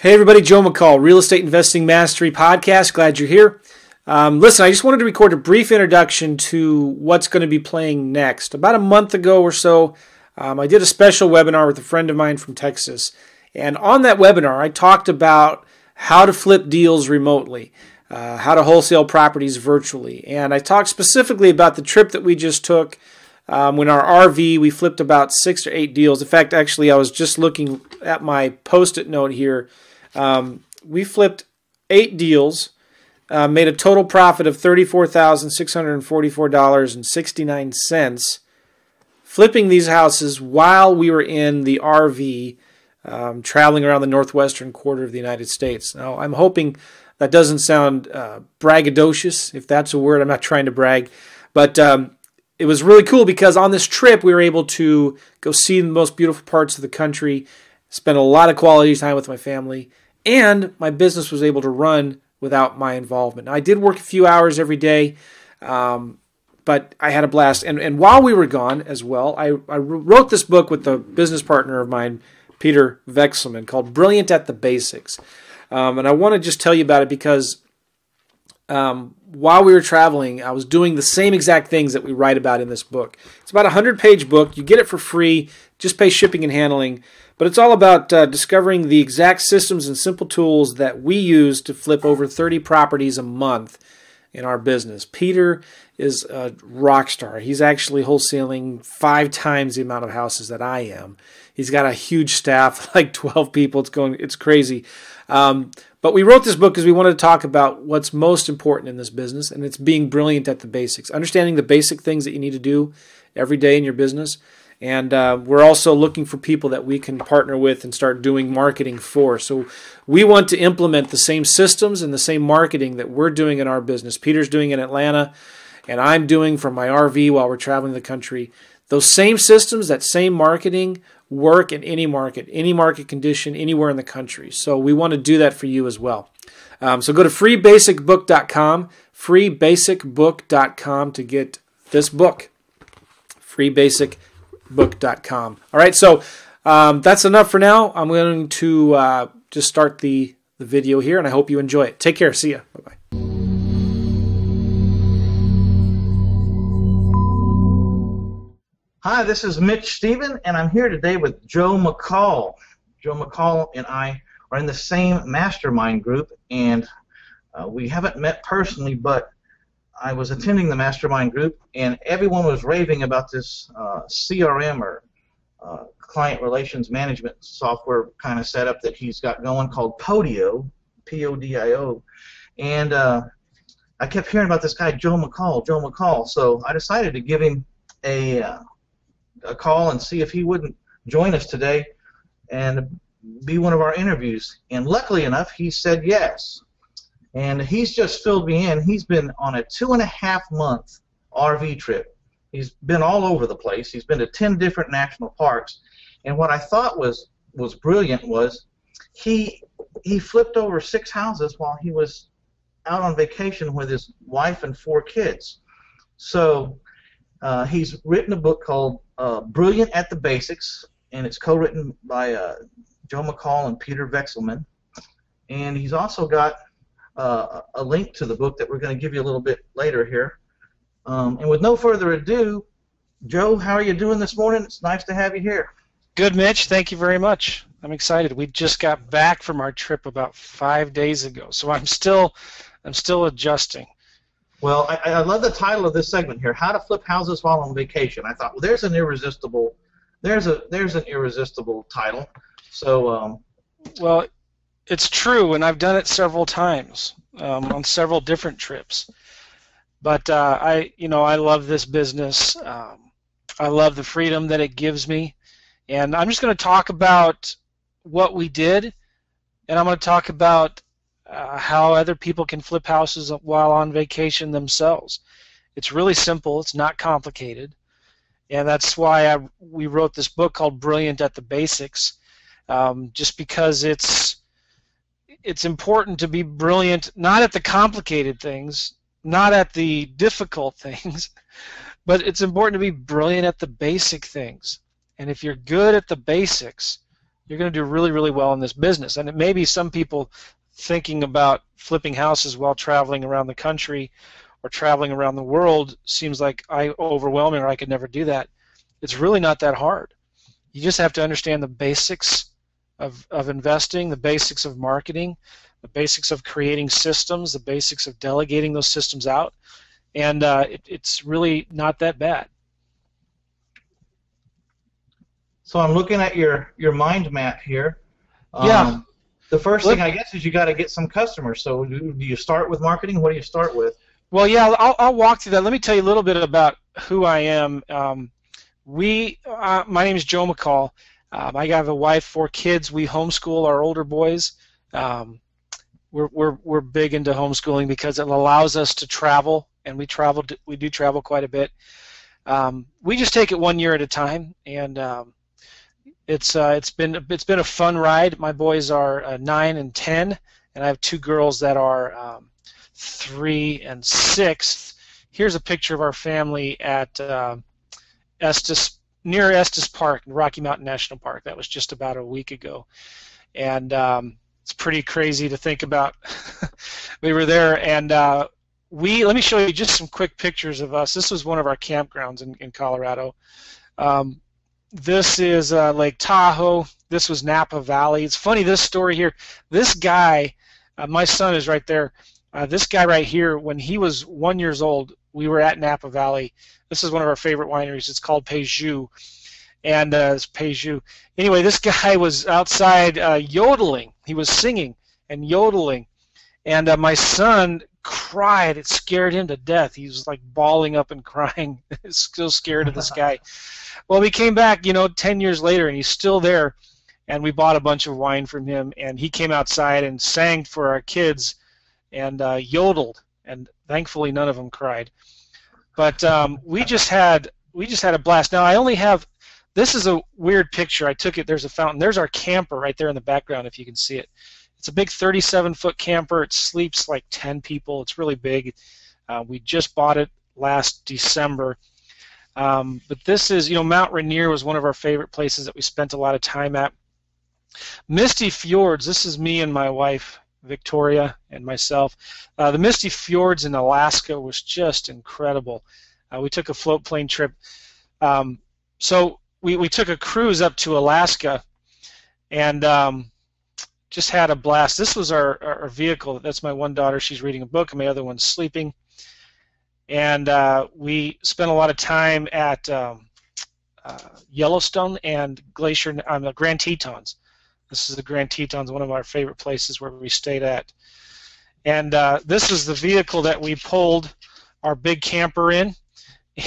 Hey everybody, Joe McCall, Real Estate Investing Mastery Podcast. Glad you're here. Listen, I just wanted to record a brief introduction to what's going to be playing next. About a month ago or so, I did a special webinar with a friend of mine from Texas. And on that webinar, I talked about how to flip deals remotely, how to wholesale properties virtually. And I talked specifically about the trip that we just took. When our RV, we flipped about 6 or 8 deals. In fact, actually, I was just looking at my Post-it note here. We flipped 8 deals, made a total profit of $34,644.69, flipping these houses while we were in the RV, traveling around the northwestern quarter of the United States. Now, I'm hoping that doesn't sound braggadocious, if that's a word. I'm not trying to brag, but it was really cool because on this trip we were able to go see the most beautiful parts of the country, spend a lot of quality time with my family, and my business was able to run without my involvement. Now, I did work a few hours every day, but I had a blast. And while we were gone as well, I wrote this book with a business partner of mine, Peter Vexelman, called Brilliant at the Basics. And I want to just tell you about it because while we were traveling, I was doing the same exact things that we write about in this book. It's about a 100-page book. You get it for free. Just pay shipping and handling. But it's all about discovering the exact systems and simple tools that we use to flip over 30 properties a month in our business. Peter is a rock star. He's actually wholesaling 5 times the amount of houses that I am. He's got a huge staff, like 12 people. It's crazy. But we wrote this book because we wanted to talk about what's most important in this business, and it's being brilliant at the basics, understanding the basic things that you need to do every day in your business. And we're also looking for people that we can partner with and start doing marketing for. So we want to implement the same systems and the same marketing that we're doing in our business. Peter's doing in Atlanta, and I'm doing from my RV while we're traveling the country. Those same systems, that same marketing, work in any market condition, anywhere in the country. So we want to do that for you as well. So go to freebasicbook.com, freebasicbook.com to get this book. freebasicbook.com. All right, so that's enough for now. I'm going to just start the video here, and I hope you enjoy it. Take care. See ya. Bye-bye. Hi, this is Mitch Stephen, and I'm here today with Joe McCall. Joe McCall and I are in the same Mastermind group, and we haven't met personally, but I was attending the Mastermind group, and everyone was raving about this CRM or client relations management software kind of setup that he's got going called Podio, P-O-D-I-O, and I kept hearing about this guy, Joe McCall, so I decided to give him a call and see if he wouldn't join us today and be one of our interviews. And luckily enough, he said yes. And he's just filled me in. He's been on a 2.5-month RV trip. He's been all over the place. He's been to 10 different national parks. And what I thought was brilliant was he flipped over 6 houses while he was out on vacation with his wife and 4 kids. So he's written a book called Brilliant at the Basics, and it's co-written by Joe McCall and Peter Vexelman. And he's also got a link to the book that we're going to give you a little bit later here. And with no further ado, Joe, how are you doing this morning? It's nice to have you here. Good, Mitch. Thank you very much. I'm excited. We just got back from our trip about 5 days ago, so I'm still adjusting. Well, I love the title of this segment here, How to Flip Houses While on Vacation. I thought, well, there's an irresistible title. So well, it's true, and I've done it several times on several different trips. But I love this business. I love the freedom that it gives me, and I'm just going to talk about what we did, and I'm going to talk about how other people can flip houses while on vacation themselves. It's really simple. It's not complicated, and that's why we wrote this book called Brilliant at the Basics, just because it's important to be brilliant, not at the complicated things, not at the difficult things, but it's important to be brilliant at the basic things. And if you're good at the basics, you're going to do really, really well in this business. And it may be some people thinking about flipping houses while traveling around the country or traveling around the world seems like overwhelming or I could never do that. It's really not that hard. You just have to understand the basics of investing, the basics of marketing, the basics of creating systems, the basics of delegating those systems out, and it's really not that bad. So I'm looking at your mind map here. Yeah. The first thing, I guess, is you got to get some customers. So do you start with marketing? What do you start with? Well, yeah, I'll walk through that. Let me tell you a little bit about who I am. My name is Joe McCall. I have a wife, 4 kids. We homeschool our older boys. We're big into homeschooling because it allows us to travel, and we do travel quite a bit. We just take it 1 year at a time, and it's been a fun ride. My boys are 9 and 10, and I have 2 girls that are 3 and 6. Here's a picture of our family at near Estes Park, Rocky Mountain National Park. That was just about a week ago, and it's pretty crazy to think about. We were there, and let me show you just some quick pictures of us. This was one of our campgrounds in Colorado. This is Lake Tahoe. This was Napa Valley. It's funny, this story here. This guy, my son is right there. This guy right here, when he was 1 year old, we were at Napa Valley. This is one of our favorite wineries. It's called Péjus, and it's Péjus. Anyway, this guy was outside yodeling. He was singing and yodeling, and my son cried. It scared him to death. He was like bawling up and crying. He's still scared of this guy. Well, we came back, 10 years later, and he's still there, and we bought a bunch of wine from him, and he came outside and sang for our kids and yodeled, and thankfully none of them cried. But we just had a blast. Now I only have, this is a weird picture. I took it. There's a fountain. There's our camper right there in the background, if you can see it. It's a big 37-foot camper. It sleeps like 10 people. It's really big. We just bought it last December. But this is, Mount Rainier was one of our favorite places that we spent a lot of time at. Misty Fjords. This is me and my wife, Victoria, and myself. The Misty Fjords in Alaska was just incredible. We took a float plane trip. So we took a cruise up to Alaska and just had a blast. This was our vehicle. That's my one daughter. She's reading a book, and my other one's sleeping. And we spent a lot of time at Yellowstone and the Grand Tetons. This is the Grand Tetons, one of our favorite places where we stayed at. And this is the vehicle that we pulled our big camper in,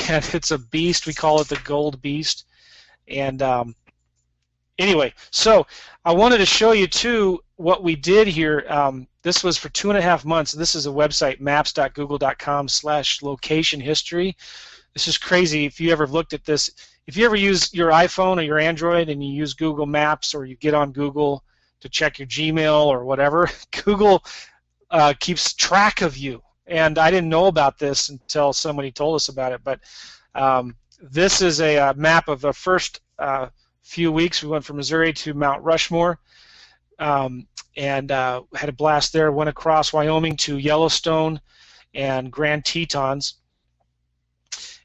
and it's a beast. We call it the Gold Beast. And anyway, so I wanted to show you, too, what we did here. This was for 2.5 months. This is a website, maps.google.com/location history. This is crazy. If you ever looked at this, if you ever use your iPhone or your Android and you use Google Maps, or you get on Google to check your Gmail or whatever, Google keeps track of you. And I didn't know about this until somebody told us about it. But this is a map of the first few weeks. We went from Missouri to Mount Rushmore, and had a blast there. Went across Wyoming to Yellowstone and Grand Tetons.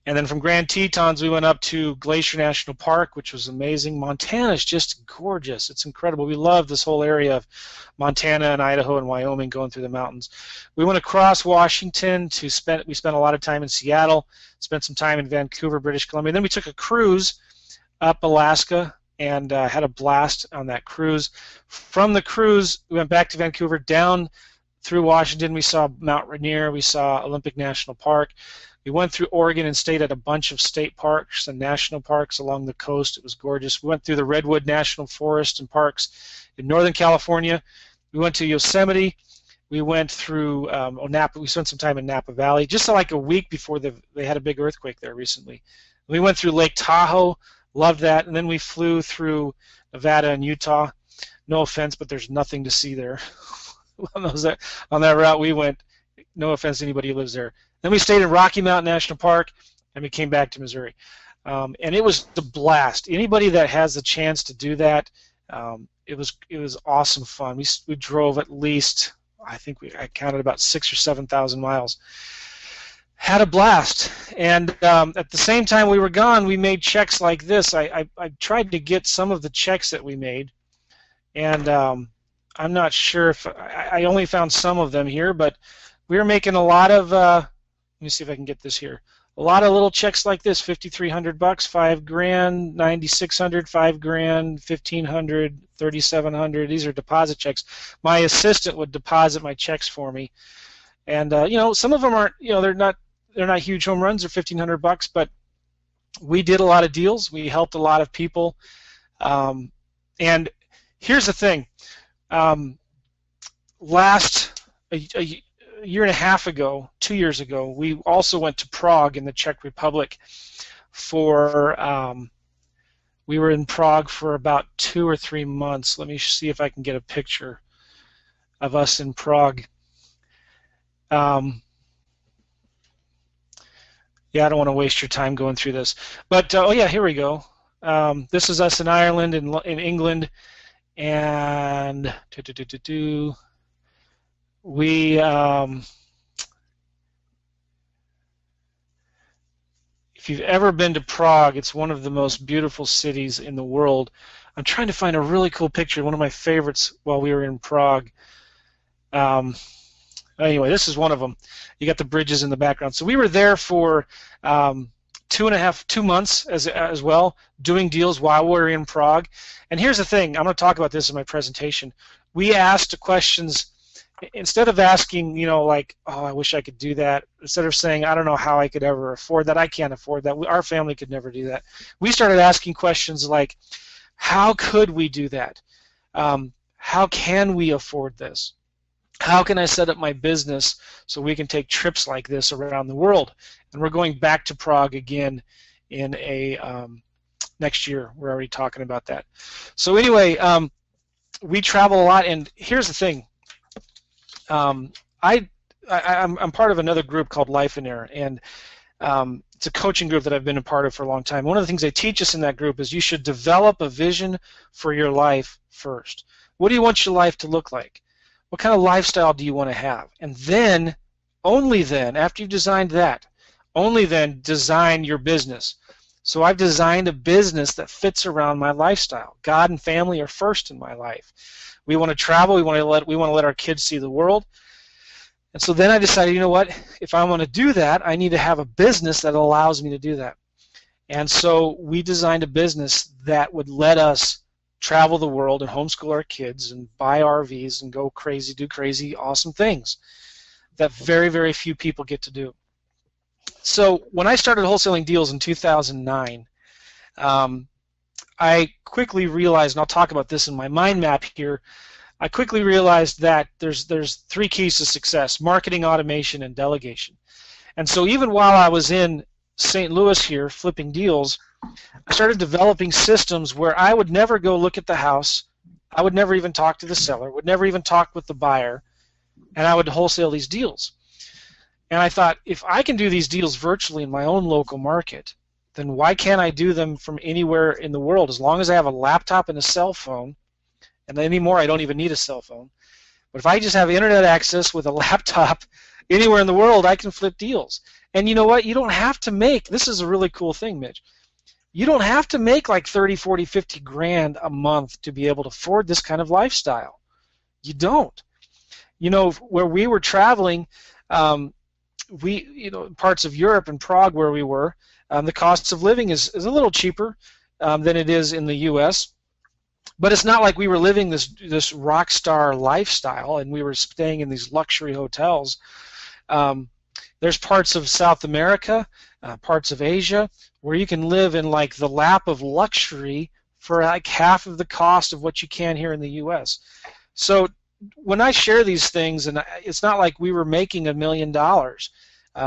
And then from Grand Tetons, we went up to Glacier National Park, which was amazing. Montana is just gorgeous. It's incredible. We love this whole area of Montana and Idaho and Wyoming, going through the mountains. We went across Washington we spent a lot of time in Seattle, spent some time in Vancouver, British Columbia. Then we took a cruise up Alaska and had a blast on that cruise. From the cruise, we went back to Vancouver, down through Washington. We saw Mount Rainier. We saw Olympic National Park. We went through Oregon and stayed at a bunch of state parks and national parks along the coast. It was gorgeous. We went through the Redwood National Forest and parks in Northern California. We went to Yosemite. We went through Napa. We spent some time in Napa Valley, just like a week before they had a big earthquake there recently. We went through Lake Tahoe. Loved that. And then we flew through Nevada and Utah. No offense, but there's nothing to see there. On that route we went, no offense to anybody who lives there. Then we stayed in Rocky Mountain National Park, and we came back to Missouri. And it was a blast. Anybody that has the chance to do that, It was awesome fun. We drove at least, I think I counted about 6,000 or 7,000 miles. Had a blast, and at the same time we were gone, we made checks like this. I tried to get some of the checks that we made, and I'm not sure if I only found some of them here, but we were making a lot of. Let me see if I can get this here. A lot of little checks like this: $5,300, $5,000, $9,600, $5,000, $1,500, $3,700. These are deposit checks. My assistant would deposit my checks for me, and some of them aren't. They're not huge home runs. They're $1,500, but we did a lot of deals. We helped a lot of people, and here's the thing. Last a year and a half ago, 2 years ago, we also went to Prague in the Czech Republic for. We were in Prague for about 2 or 3 months. Let me see if I can get a picture of us in Prague. Yeah, I don't want to waste your time going through this. But, oh yeah, here we go. This is us in Ireland, in England, and we, if you've ever been to Prague, it's one of the most beautiful cities in the world. I'm trying to find a really cool picture, one of my favorites while we were in Prague. Anyway, this is one of them. You got the bridges in the background. So we were there for 2 months as well, doing deals while we were in Prague. And here's the thing. I'm going to talk about this in my presentation. We asked questions, instead of asking, like, oh, I wish I could do that, instead of saying, I don't know how I could ever afford that, I can't afford that, our family could never do that, we started asking questions like, how could we do that? How can we afford this? How can I set up my business so we can take trips like this around the world? And we're going back to Prague again in next year. We're already talking about that. So anyway, we travel a lot, and here's the thing. I'm part of another group called Life in Air, and it's a coaching group that I've been a part of for a long time. One of the things they teach us in that group is you should develop a vision for your life first. What do you want your life to look like? What kind of lifestyle do you want to have? And then, only then, after you've designed that, only then design your business. So I've designed a business that fits around my lifestyle. God and family are first in my life. We want to travel. We want to let our kids see the world. And so then I decided, you know what? If I want to do that, I need to have a business that allows me to do that. And so we designed a business that would let us travel the world and homeschool our kids and buy RVs and go crazy, do crazy, awesome things that very, very few people get to do. So when I started wholesaling deals in 2009, I quickly realized, and I'll talk about this in my mind map here, I quickly realized that there's 3 keys to success: marketing, automation, and delegation. And so even while I was in St. Louis here flipping deals, I started developing systems where I would never go look at the house, I would never even talk to the seller, would never even talk with the buyer, and I would wholesale these deals. And I thought, if I can do these deals virtually in my own local market, then why can't I do them from anywhere in the world? As long as I have a laptop and a cell phone, and anymore I don't even need a cell phone, but if I just have internet access with a laptop anywhere in the world, I can flip deals. And you know what? You don't have to make, this is a really cool thing, Mitch, you don't have to make like 30, 40, 50 grand a month to be able to afford this kind of lifestyle. You don't. Where we were traveling, parts of Europe and Prague where we were, the cost of living is a little cheaper than it is in the U.S., but it's not like we were living this rock star lifestyle and we were staying in these luxury hotels. There's parts of South America, parts of Asia, where you can live in like the lap of luxury for like half of the cost of what you can here in the U.S. So when I share these things, and it's not like we were making $1 million.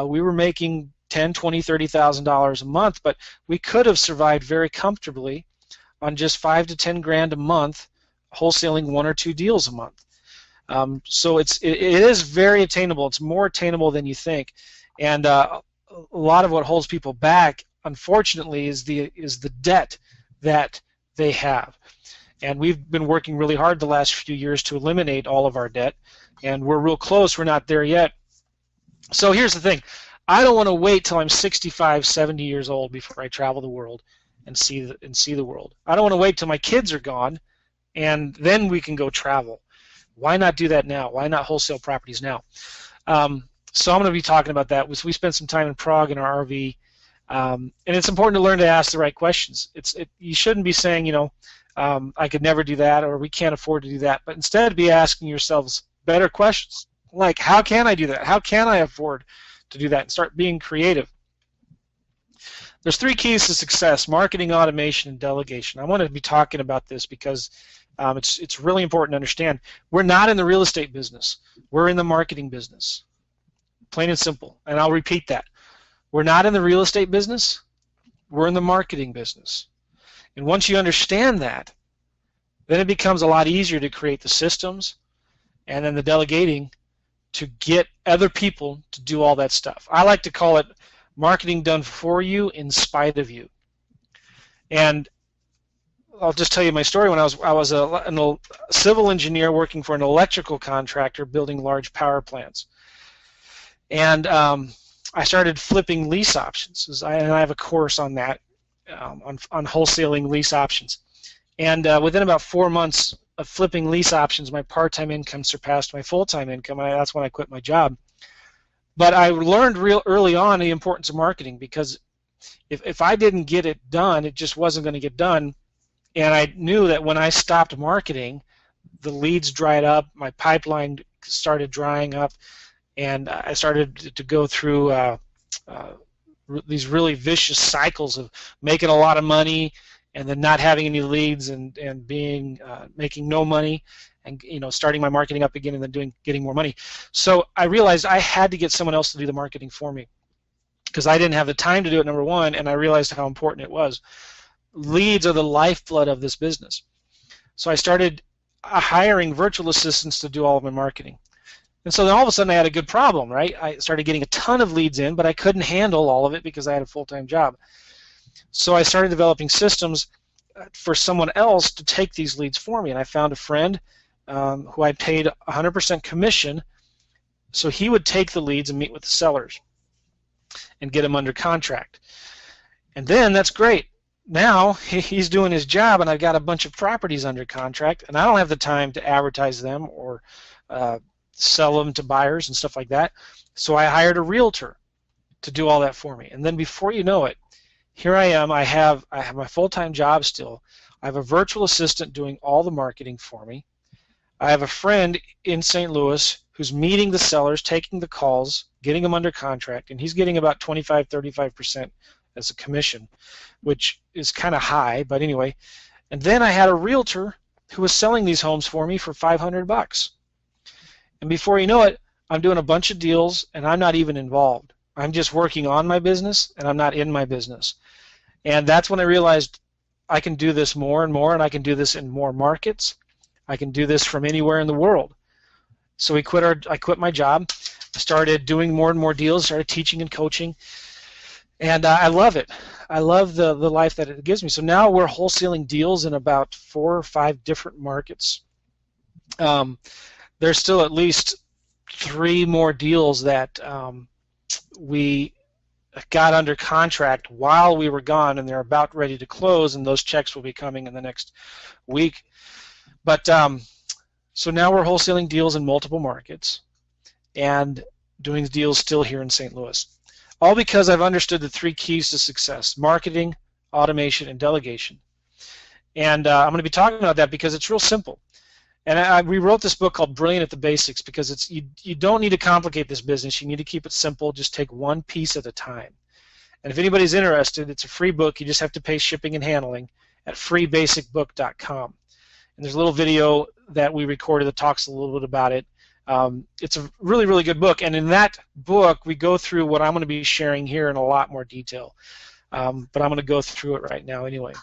We were making $10,000, $20,000, $30,000 a month, but we could have survived very comfortably on just 5 to 10 grand a month, wholesaling 1 or 2 deals a month. So it is very attainable. It's more attainable than you think, and a lot of what holds people back, unfortunately, is the debt that they have. And we've been working really hard the last few years to eliminate all of our debt, and we're real close. We're not there yet. So here's the thing. I don't want to wait till I'm 65, 70 years old before I travel the world and see the world. I don't want to wait till my kids are gone, and then we can go travel. Why not do that now? Why not wholesale properties now? So I'm going to be talking about that. We spent some time in Prague in our RV, and it's important to learn to ask the right questions. You shouldn't be saying, I could never do that, or we can't afford to do that, but instead be asking yourselves better questions, like how can I do that? How can I afford to do that? And start being creative. There's 3 keys to success: marketing, automation, and delegation. I want to be talking about this because it's really important to understand. We're not in the real estate business. We're in the marketing business. Plain and simple. And I'll repeat that. We're not in the real estate business. We're in the marketing business. And once you understand that, then it becomes a lot easier to create the systems and then the delegating to get other people to do all that stuff. I like to call it marketing done for you in spite of you. And I'll just tell you my story. When I was a civil engineer working for an electrical contractor building large power plants. And I started flipping lease options. And I have a course on that, on wholesaling lease options. And within about 4 months of flipping lease options, my part-time income surpassed my full-time income. That's when I quit my job. But I learned real early on the importance of marketing, because if I didn't get it done, it just wasn't going to get done. And I knew that when I stopped marketing, the leads dried up, my pipeline started drying up, and I started to go through these really vicious cycles of making a lot of money and then not having any leads and making no money, and starting my marketing up again and then getting more money. So I realized I had to get someone else to do the marketing for me, because I didn't have the time to do it, number one, and I realized how important it was. Leads are the lifeblood of this business. So I started hiring virtual assistants to do all of my marketing. And so then all of a sudden I had a good problem, right? I started getting a ton of leads in, but I couldn't handle all of it because I had a full-time job. So I started developing systems for someone else to take these leads for me. And I found a friend who I paid 100% commission, so he would take the leads and meet with the sellers and get them under contract. And then that's great. Now he's doing his job, and I've got a bunch of properties under contract, and I don't have the time to advertise them or sell them to buyers and stuff like that. So I hired a realtor to do all that for me. And then before you know it, here I am. I have my full-time job still. I have a virtual assistant doing all the marketing for me. I have a friend in St. Louis who's meeting the sellers, taking the calls, getting them under contract, and he's getting about 25-35% as a commission, which is kind of high, but anyway. And then I had a realtor who was selling these homes for me for $500. And before you know it, I'm doing a bunch of deals, and I'm not even involved. I'm just working on my business, and I'm not in my business. And that's when I realized I can do this more and more, and I can do this in more markets. I can do this from anywhere in the world. So I quit my job, started doing more and more deals, started teaching and coaching, and I love it. I love the life that it gives me. So now we're wholesaling deals in about 4 or 5 different markets. There's still at least 3 more deals that we got under contract while we were gone, and they're about ready to close, and those checks will be coming in the next week. But so now we're wholesaling deals in multiple markets and doing deals still here in St. Louis. All because I've understood the 3 keys to success: marketing, automation, and delegation. And I'm going to be talking about that because it's real simple. And we wrote this book called Brilliant at the Basics because you don't need to complicate this business. You need to keep it simple. Just take one piece at a time. And if anybody's interested, it's a free book. You just have to pay shipping and handling at freebasicbook.com. And there's a little video that we recorded that talks a little bit about it. It's a really, really good book. And in that book, we go through what I'm going to be sharing here in a lot more detail. But I'm going to go through it right now anyway.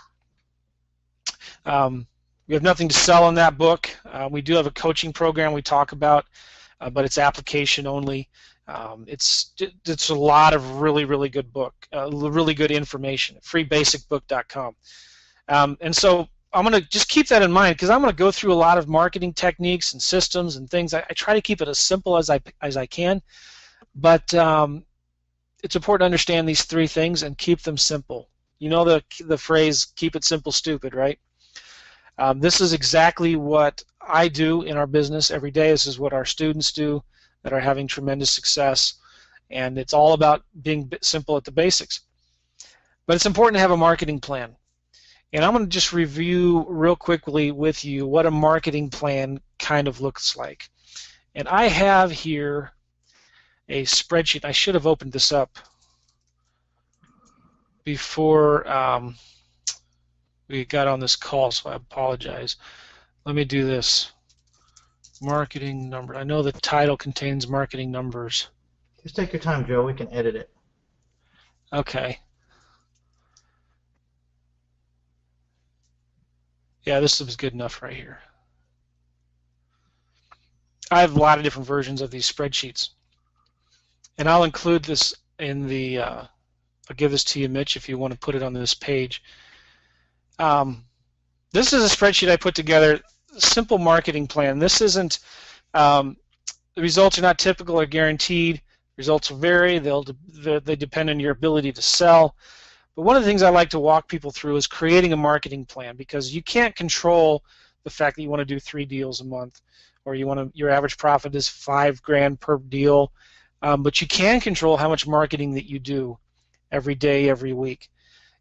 We have nothing to sell in that book. We do have a coaching program we talk about, but it's application only. It's a lot of really, really good book, really good information. Freebasicbook.com. And so I'm going to just keep that in mind, because I'm going to go through a lot of marketing techniques and systems and things. I try to keep it as simple as I can, but it's important to understand these three things and keep them simple. You know the phrase, keep it simple, stupid, right? This is exactly what I do in our business every day. This is what our students do that are having tremendous success, and it's all about being simple at the basics. But it's important to have a marketing plan. And I'm going to just review real quickly with you what a marketing plan kind of looks like. And I have here a spreadsheet. I should have opened this up before we got on this call, so I apologize. Let me do this. Marketing number. I know the title contains marketing numbers. Just take your time, Joe. We can edit it. Okay. Yeah, this is good enough right here. I have a lot of different versions of these spreadsheets, and I'll include this in the. I'll give this to you, Mitch, if you want to put it on this page. This is a spreadsheet I put together. Simple marketing plan. This isn't. The results are not typical or guaranteed. Results will vary. They depend on your ability to sell. But one of the things I like to walk people through is creating a marketing plan, because you can't control the fact that you want to do 3 deals a month, or your average profit is $5,000 per deal, but you can control how much marketing that you do every day, every week.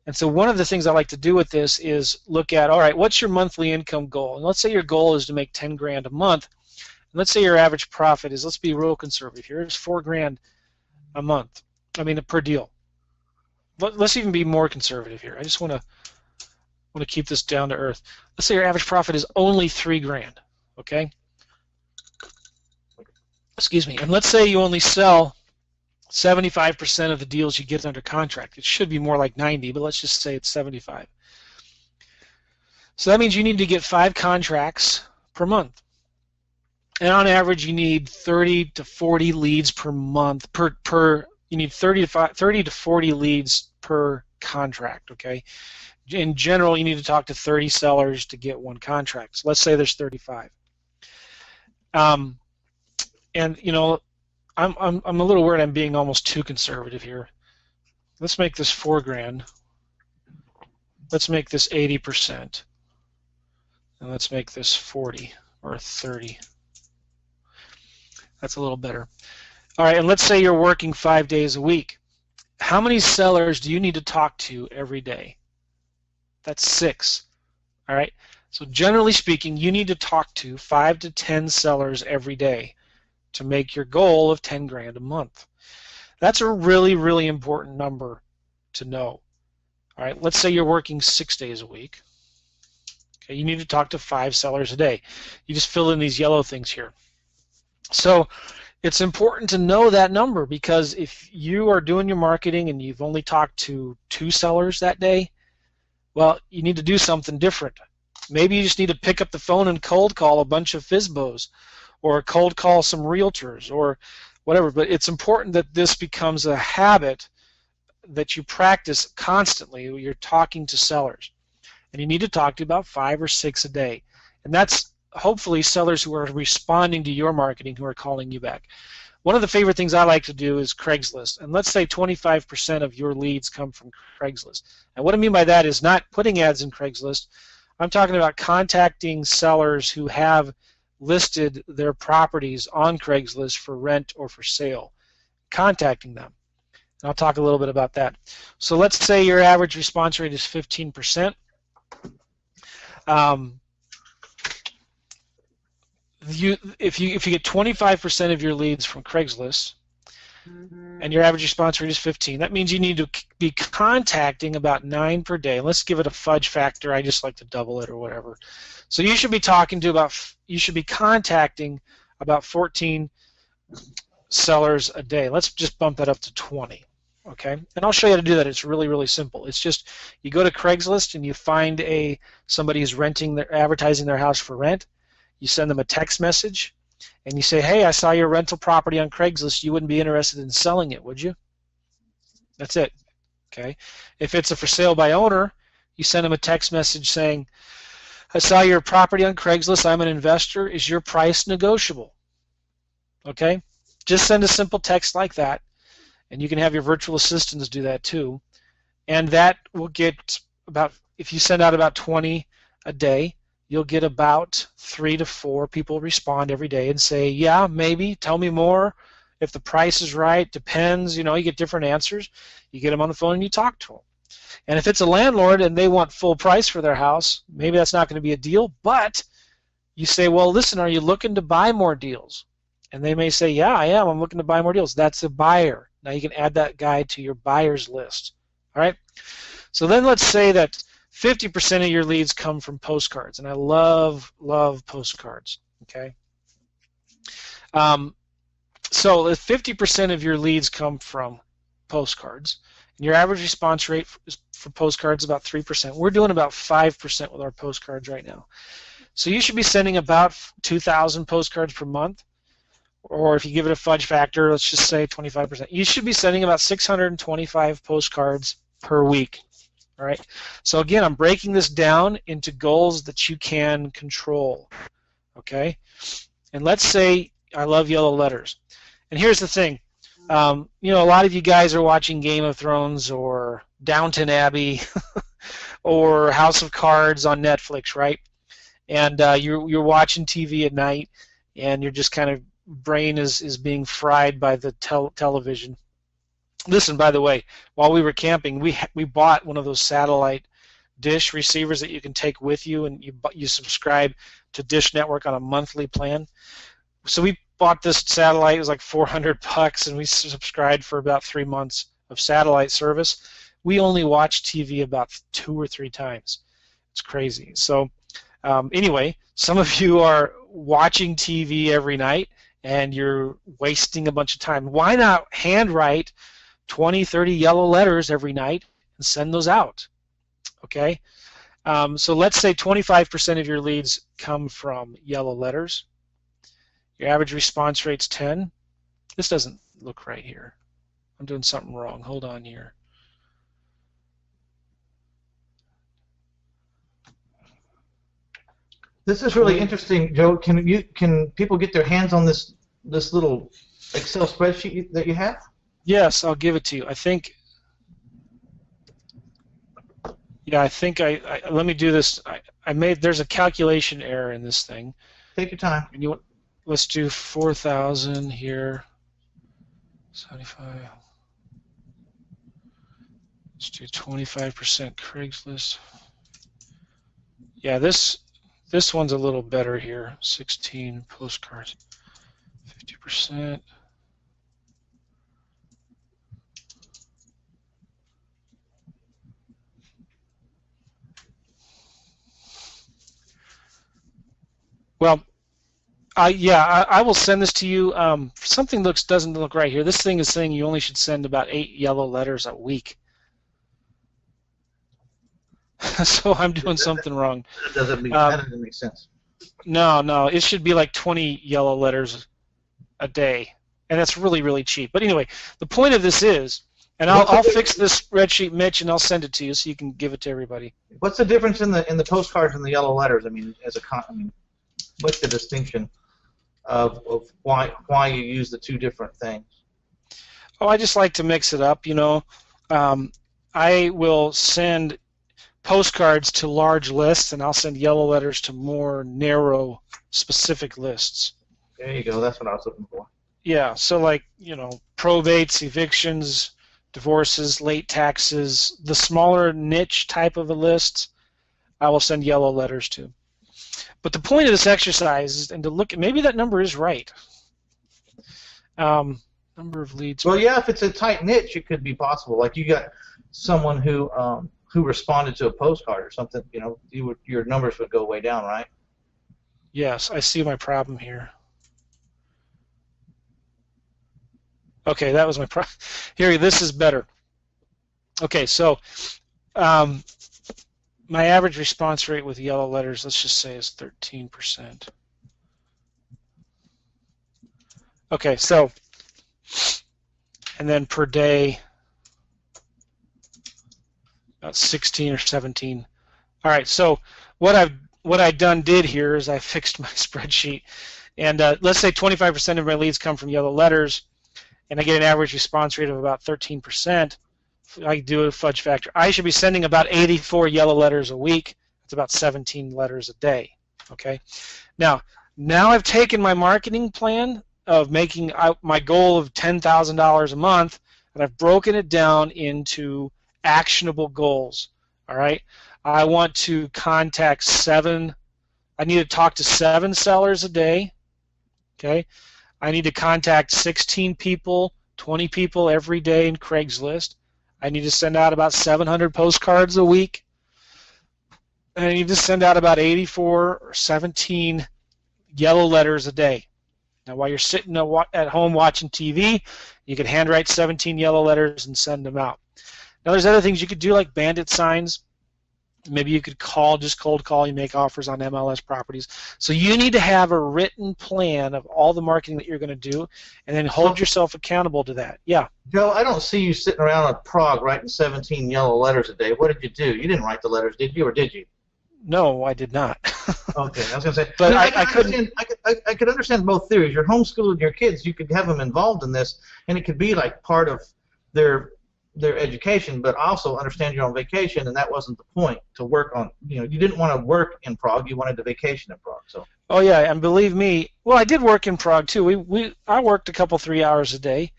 And so one of the things I like to do with this is look at, all right, what's your monthly income goal? And let's say your goal is to make $10,000 a month. And let's say your average profit is, let's be real conservative here, it's $4,000 a month. I mean, per deal. Let's even be more conservative here. I just want to keep this down to earth. Let's say your average profit is only $3,000, okay? Excuse me. And let's say you only sell 75% of the deals you get under contract. It should be more like 90, but let's just say it's 75. So that means you need to get 5 contracts per month. And on average, you need 30 to 40 leads per month. You need 30 to 40 leads per contract, okay? In general, you need to talk to 30 sellers to get 1 contract. So let's say there's 35. And you know, I'm a little worried I'm being almost too conservative here. Let's make this $4,000. Let's make this 80%. And let's make this 40 or 30. That's a little better. All right, and let's say you're working 5 days a week. How many sellers do you need to talk to every day? That's 6. All right, so generally speaking, you need to talk to 5 to 10 sellers every day to make your goal of $10,000 a month. That's a really, really important number to know. All right, let's say you're working 6 days a week. Okay, you need to talk to 5 sellers a day. You just fill in these yellow things here. So it's important to know that number, because if you are doing your marketing and you've only talked to 2 sellers that day, well, you need to do something different. Maybe you just need to pick up the phone and cold call a bunch of FSBOs, or cold call some realtors, or whatever. But it's important that this becomes a habit that you practice constantly. You're talking to sellers, and you need to talk to about 5 or 6 a day, and that's hopefully sellers who are responding to your marketing, who are calling you back. One of the favorite things I like to do is Craigslist, and let's say 25% of your leads come from Craigslist. And what I mean by that is not putting ads in Craigslist. I'm talking about contacting sellers who have listed their properties on Craigslist for rent or for sale, contacting them. And I'll talk a little bit about that. So let's say your average response rate is 15%. If you get 25% of your leads from Craigslist, and your average response rate is 15, that means you need to be contacting about 9 per day. Let's give it a fudge factor. I just like to double it or whatever. So you should be contacting about 14 sellers a day. Let's just bump that up to 20. Okay, and I'll show you how to do that. It's really, really simple. It's just you go to Craigslist and you find somebody who's advertising their house for rent. You send them a text message, and you say, hey, I saw your rental property on Craigslist. You wouldn't be interested in selling it, would you? That's it. Okay. If it's a for sale by owner, you send them a text message saying, I saw your property on Craigslist. I'm an investor. Is your price negotiable? Okay? Just send a simple text like that, and you can have your virtual assistants do that too. And that will get about, if you send out about 20 a day, you'll get about 3 to 4 people respond every day and say, yeah, maybe, tell me more. If the price is right, depends, you get different answers. You get them on the phone and you talk to them. And if it's a landlord and they want full price for their house, maybe that's not going to be a deal, but you say, well, listen, are you looking to buy more deals? And they may say, yeah, I am. I'm looking to buy more deals. That's a buyer. Now you can add that guy to your buyers list. All right? So then let's say that 50% of your leads come from postcards, and I love postcards. Okay? So if 50% of your leads come from postcards, and your average response rate for postcards is about 3%. We're doing about 5% with our postcards right now. So you should be sending about 2,000 postcards per month. Or if you give it a fudge factor, let's just say 25%. You should be sending about 625 postcards per week. All right. So again, I'm breaking this down into goals that you can control. Okay. And let's say I love yellow letters. And here's the thing. A lot of you guys are watching Game of Thrones or Downton Abbey or House of Cards on Netflix, right? And you're watching TV at night, and you're just kind of brain is being fried by the television. Listen, by the way, while we were camping, we bought one of those satellite dish receivers that you can take with you, and you subscribe to Dish Network on a monthly plan. So we bought this satellite. It was like $400, and we subscribed for about 3 months of satellite service. We only watch TV about 2 or 3 times. It's crazy. So anyway, some of you are watching TV every night, and you're wasting a bunch of time. Why not handwrite 20, 30 yellow letters every night and send those out? Okay? So let's say 25% of your leads come from yellow letters. Your average response rate's 10. This doesn't look right here. I'm doing something wrong. Hold on here. This is really interesting, Joe. Can people get their hands on this little Excel spreadsheet that you have? Yes, I'll give it to you. I think let me do this. There's a calculation error in this thing. Take your time. And let's do 4,000 here. 75. Let's do 25% Craigslist. Yeah, this one's a little better here. 16 postcards. 50%. Well, I will send this to you. Something doesn't look right here. This thing is saying you only should send about 8 yellow letters a week. So I'm doing something wrong. That doesn't make sense. No, it should be like 20 yellow letters a day, and that's really, really cheap. But anyway, the point of this is, and I'll fix this spreadsheet, Mitch, and I'll send it to you so you can give it to everybody. What's the difference in the postcards and the yellow letters? I mean, what's the distinction of why you use the 2 different things? Oh, I just like to mix it up. I will send postcards to large lists, and I'll send yellow letters to more narrow, specific lists. There you go. That's what I was looking for. Yeah, so like, probates, evictions, divorces, late taxes, the smaller niche type of a list, I will send yellow letters to. But the point of this exercise is to look at, maybe that number is right. Number of leads. Well, yeah, if it's a tight niche, it could be possible. Like you got someone who responded to a postcard or something, your numbers would go way down, right? Yes, I see my problem here. Okay, that was my problem. Here, this is better. Okay, so my average response rate with yellow letters, let's just say, is 13%. Okay, so, and then per day, about 16 or 17. All right, so what what I did here is I fixed my spreadsheet, and let's say 25% of my leads come from yellow letters, and I get an average response rate of about 13%. I do a fudge factor. I should be sending about 84 yellow letters a week. That's about 17 letters a day. Okay. Now I've taken my marketing plan of making my goal of $10,000 a month, and I've broken it down into actionable goals. All right. I want to contact I need to talk to 7 sellers a day. Okay. I need to contact 16 people, 20 people every day in Craigslist. I need to send out about 700 postcards a week. And I need to send out about 84 or 17 yellow letters a day. Now, while you're sitting at home watching TV, you can handwrite 17 yellow letters and send them out. Now, there's other things you could do, like bandit signs. Maybe you could just cold call. You make offers on MLS properties. So you need to have a written plan of all the marketing that you're going to do, and then hold yourself accountable to that. Yeah. Joe, I don't see you sitting around in Prague writing 17 yellow letters a day. What did you do? You didn't write the letters, did you, or did you? No, I did not. Okay, I was going to say. But I could understand both theories. You're homeschooling your kids. You could have them involved in this, and it could be like part of their education, but also understand you're on vacation, and that wasn't the point to work on. You didn't want to work in Prague. You wanted to vacation in Prague. So. Oh yeah, and believe me, well, I did work in Prague too. I worked a couple 3 hours a day,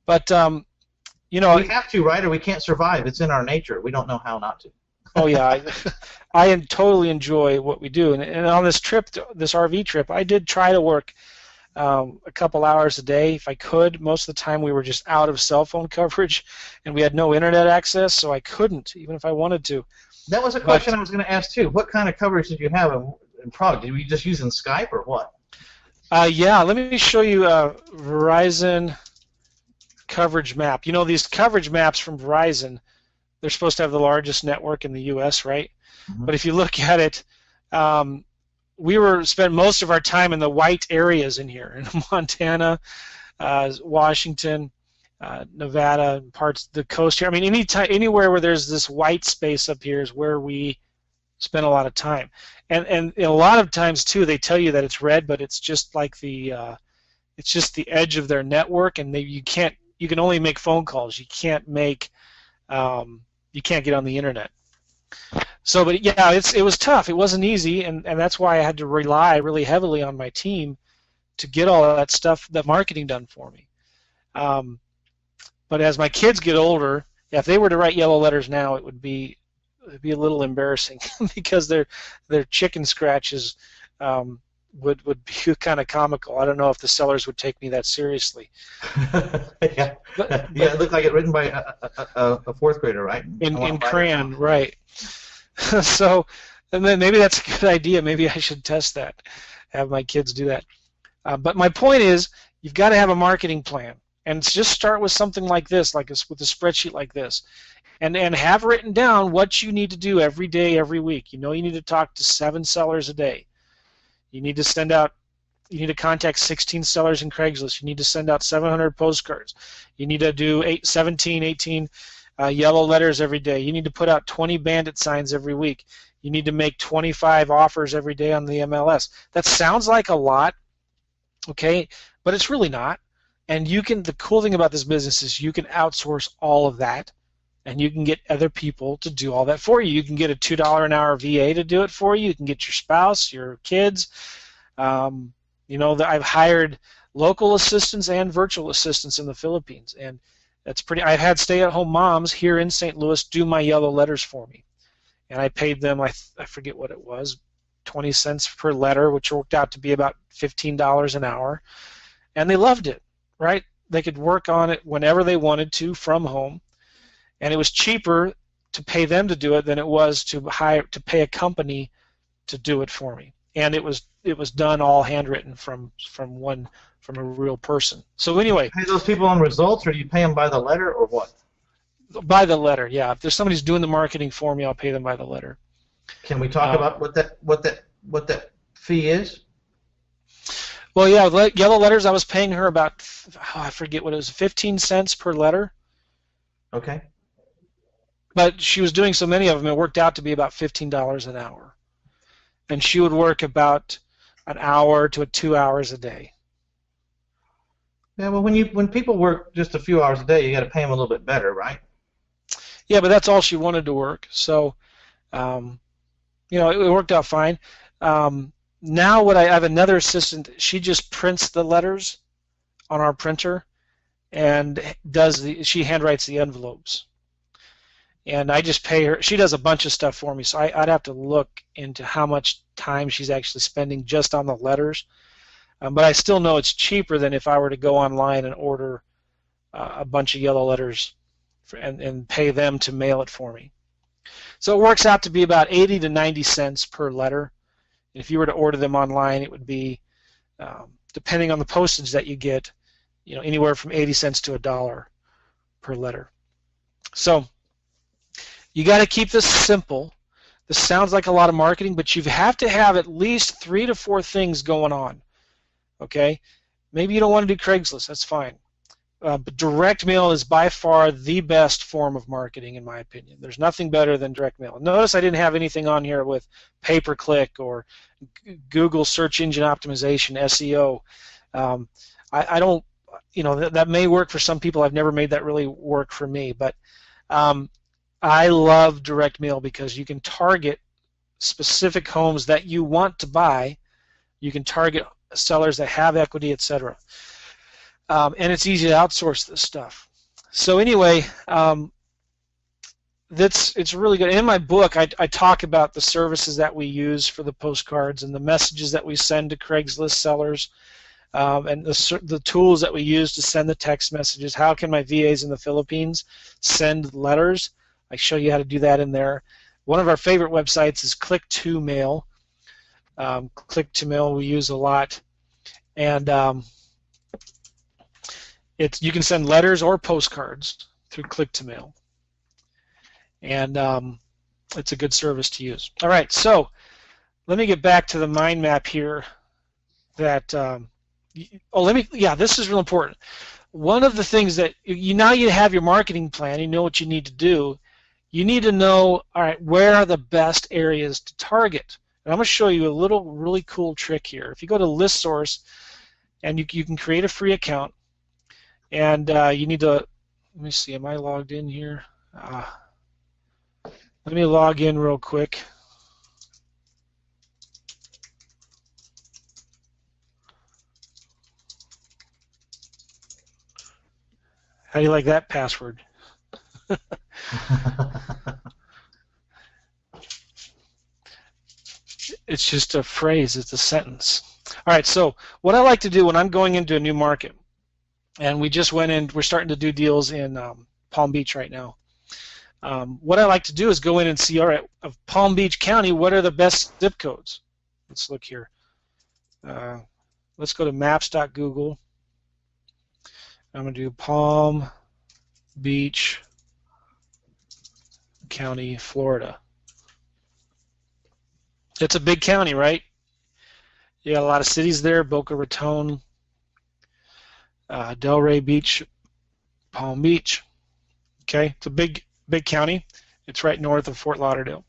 but we have to, right? Or we can't survive. It's in our nature. We don't know how not to. Oh yeah, I totally enjoy what we do, and on this trip, this RV trip, I did try to work a couple hours a day if I could. Most of the time we were just out of cell phone coverage, and we had no internet access, so I couldn't, even if I wanted to. That was a question I was going to ask too. What kind of coverage did you have in Prague? Did we just use in Skype or what? Yeah, let me show you a Verizon coverage map. These coverage maps from Verizon, they're supposed to have the largest network in the U.S., right? Mm-hmm. But if you look at it, we spent most of our time in the white areas in here, in Montana, Washington, Nevada, parts of the coast here. I mean, anywhere where there's this white space up here is where we spend a lot of time. And a lot of times too, they tell you that it's red, but it's just like it's just the edge of their network, and you can only make phone calls. You can't get on the internet. So, but yeah, it was tough. It wasn't easy, and that's why I had to rely really heavily on my team to get all of that stuff, that marketing done for me. But as my kids get older, if they were to write yellow letters now, it'd be a little embarrassing because their chicken scratches would be kind of comical. I don't know if the sellers would take me that seriously. Yeah, it looked like it written by a fourth grader, right? In crayon, right. So, and then maybe that's a good idea. Maybe I should test that, have my kids do that. But my point is, you've got to have a marketing plan, and just start with something like this, with a spreadsheet like this, and have written down what you need to do every day, every week. You need to talk to 7 sellers a day. You need to contact 16 sellers in Craigslist. You need to send out 700 postcards. You need to do 17, 18 yellow letters every day. You need to put out 20 bandit signs every week. You need to make 25 offers every day on the MLS. That sounds like a lot, okay, but it's really not. And the cool thing about this business is you can outsource all of that, and you can get other people to do all that for you. You can get a $2 an hour VA to do it for you. You can get your spouse, your kids. I've hired local assistants and virtual assistants in the Philippines, and I've had stay-at-home moms here in St. Louis do my yellow letters for me, and I paid them, I forget what it was, 20 cents per letter, which worked out to be about $15 an hour, and they loved it, right? They could work on it whenever they wanted to from home, and it was cheaper to pay them to do it than it was to pay a company to do it for me, and it was done all handwritten from a real person. So anyway, you pay those people on results, or do you pay them by the letter, or what? By the letter, yeah. If there's somebody who's doing the marketing for me, I'll pay them by the letter. Can we talk about what that fee is? Well, yeah, yellow letters. I was paying her about I forget what it was, 15 cents per letter. Okay. But she was doing so many of them, it worked out to be about $15 an hour. and she would work about an hour to 2 hours a day. Yeah, well, when people work just a few hours a day, you got to pay them a little bit better, right? Yeah, but that's all she wanted to work. So, you know, it worked out fine. Now I have another assistant. She just prints the letters on our printer and she handwrites the envelopes. And I just pay her. She does a bunch of stuff for me, so I'd have to look into how much time she's actually spending just on the letters. But I still know it's cheaper than if I were to go online and order a bunch of yellow letters and pay them to mail it for me. So it works out to be about 80 to 90 cents per letter. If you were to order them online, it would be, depending on the postage that you get, you know, anywhere from 80 cents to $1 per letter. So you got to keep this simple. This sounds like a lot of marketing, but you have to have at least 3 to 4 things going on. Okay? Maybe you don't want to do Craigslist. That's fine. But direct mail is by far the best form of marketing, in my opinion. There's nothing better than direct mail. Notice I didn't have anything on here with pay-per-click or Google search engine optimization, SEO. I don't, you know, that may work for some people. I've never made that really work for me. But I love direct mail because you can target specific homes that you want to buy. You can target sellers that have equity, etc. And it's easy to outsource this stuff. So anyway, it's really good. In my book, I talk about the services that we use for the postcards and the messages that we send to Craigslist sellers, and the tools that we use to send the text messages. How can my VAs in the Philippines send letters? I show you how to do that in there. One of our favorite websites is Click2Mail. Click2Mail we use a lot, and you can send letters or postcards through Click2Mail, and it's a good service to use. All right, so let me get back to the mind map here. This is real important. One of the things that now you have your marketing plan, you know what you need to do. You need to know, all right, where are the best areas to target? And I'm going to show you a little really cool trick here. If you go to ListSource, and you can create a free account, and you need to, let me see, am I logged in here? Let me log in real quick. How do you like that password? It's just a phrase, it's a sentence. All right, so what I like to do when I'm going into a new market, and we just went in, we're starting to do deals in Palm Beach right now. What I like to do is go in and see, all right, of Palm Beach County, what are the best zip codes? Let's look here. Let's go to maps.google. I'm going to do Palm Beach County, Florida. It's a big county, right? You got a lot of cities there, Boca Raton, Delray Beach, Palm Beach. Okay, it's a big county. It's right north of Fort Lauderdale.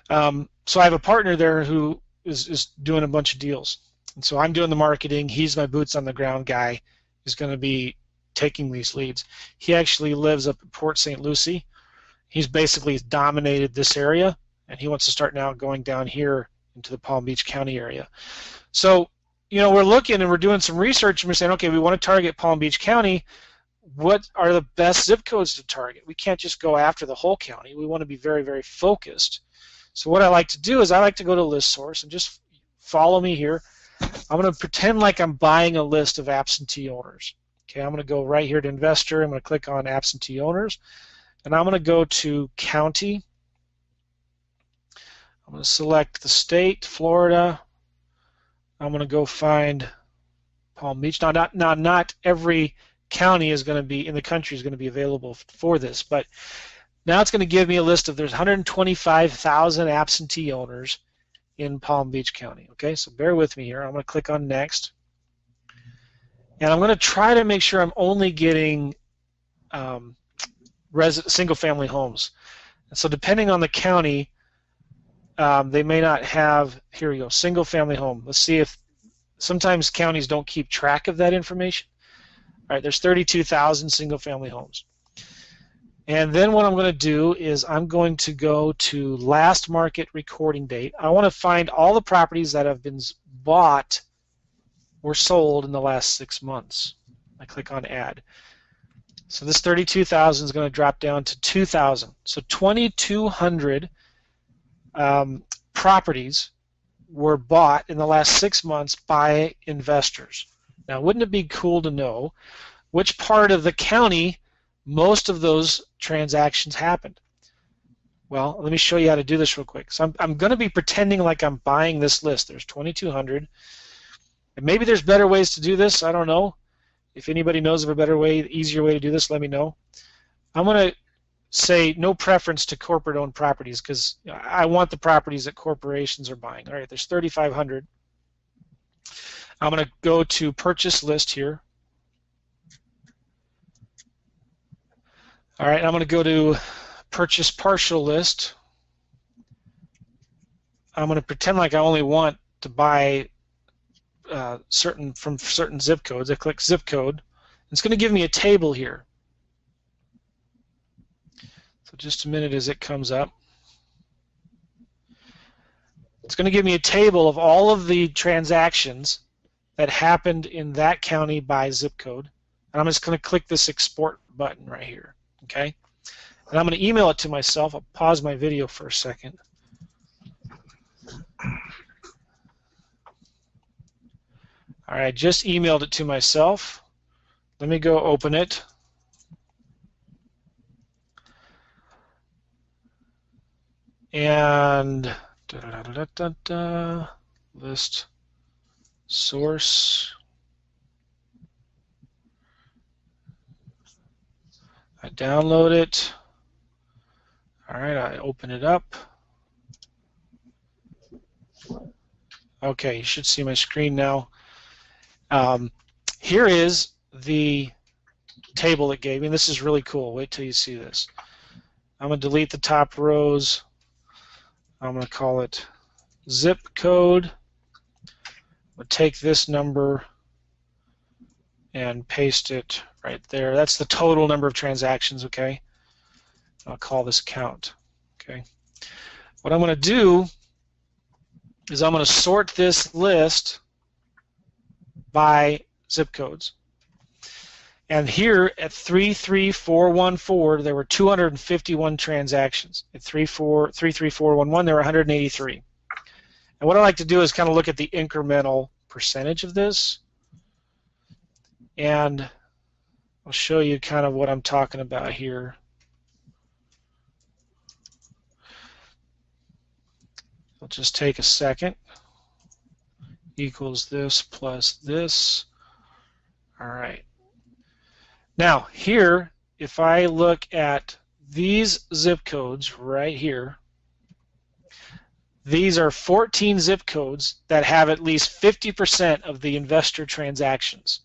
So I have a partner there who is doing a bunch of deals. And so I'm doing the marketing. He's my boots on the ground guy who's going to be taking these leads. He actually lives up at Port St. Lucie. He's basically dominated this area, and he wants to start now going down here into the Palm Beach County area. So, you know, we're looking and we're doing some research, and we're saying, okay, we want to target Palm Beach County. What are the best zip codes to target? We can't just go after the whole county. We want to be very, very focused. So what I like to do is I like to go to ListSource and just follow me here. I'm going to pretend like I'm buying a list of absentee owners. Okay, I'm going to go right here to Investor. I'm going to click on Absentee Owners, and I'm going to go to County. I'm going to select the state, Florida. I'm going to go find Palm Beach. Now, not every county is going to be in the country is going to be available for this, but now it's going to give me a list of there's 125,000 absentee owners in Palm Beach County. Okay, so bear with me here. I'm going to click on Next, and I'm going to try to make sure I'm only getting single-family homes. And so depending on the county, they may not have, here we go, single family home. Let's see if, sometimes counties don't keep track of that information. All right, there's 32,000 single family homes. And then what I'm going to do is I'm going to go to last market recording date. I want to find all the properties that have been bought or sold in the last 6 months. I click on add. So this 32,000 is going to drop down to 2,000. So 2,200 properties were bought in the last 6 months by investors. Now, wouldn't it be cool to know which part of the county most of those transactions happened? Well, let me show you how to do this real quick. So I'm going to be pretending like I'm buying this list. There's 2,200. And maybe there's better ways to do this. I don't know. If anybody knows of a better way, easier way to do this, let me know. I'm going to say no preference to corporate-owned properties because I want the properties that corporations are buying. All right, there's 3,500. I'm going to go to purchase list here. All right, I'm going to go to purchase partial list. I'm going to pretend like I only want to buy from certain zip codes. I click zip code. It's going to give me a table here. So just a minute as it comes up. It's going to give me a table of all of the transactions that happened in that county by zip code. And I'm just going to click this export button right here. Okay? And I'm going to email it to myself. I'll pause my video for a second. All right, I just emailed it to myself. Let me go open it. And list source. I download it. All right, I open it up. Okay, you should see my screen now. Here is the table it gave me. This is really cool. Wait till you see this. I'm going to delete the top rows. I'm going to call it zip code. I'm going to take this number and paste it right there. That's the total number of transactions, okay? I'll call this count, okay? What I'm going to do is I'm going to sort this list by zip codes. And here at 33414, there were 251 transactions. At 33411, there were 183. And what I like to do is kind of look at the incremental percentage of this. And I'll show you kind of what I'm talking about here. I'll just take a second. Equals this plus this. All right. Now here, if I look at these zip codes right here, these are 14 zip codes that have at least 50% of the investor transactions.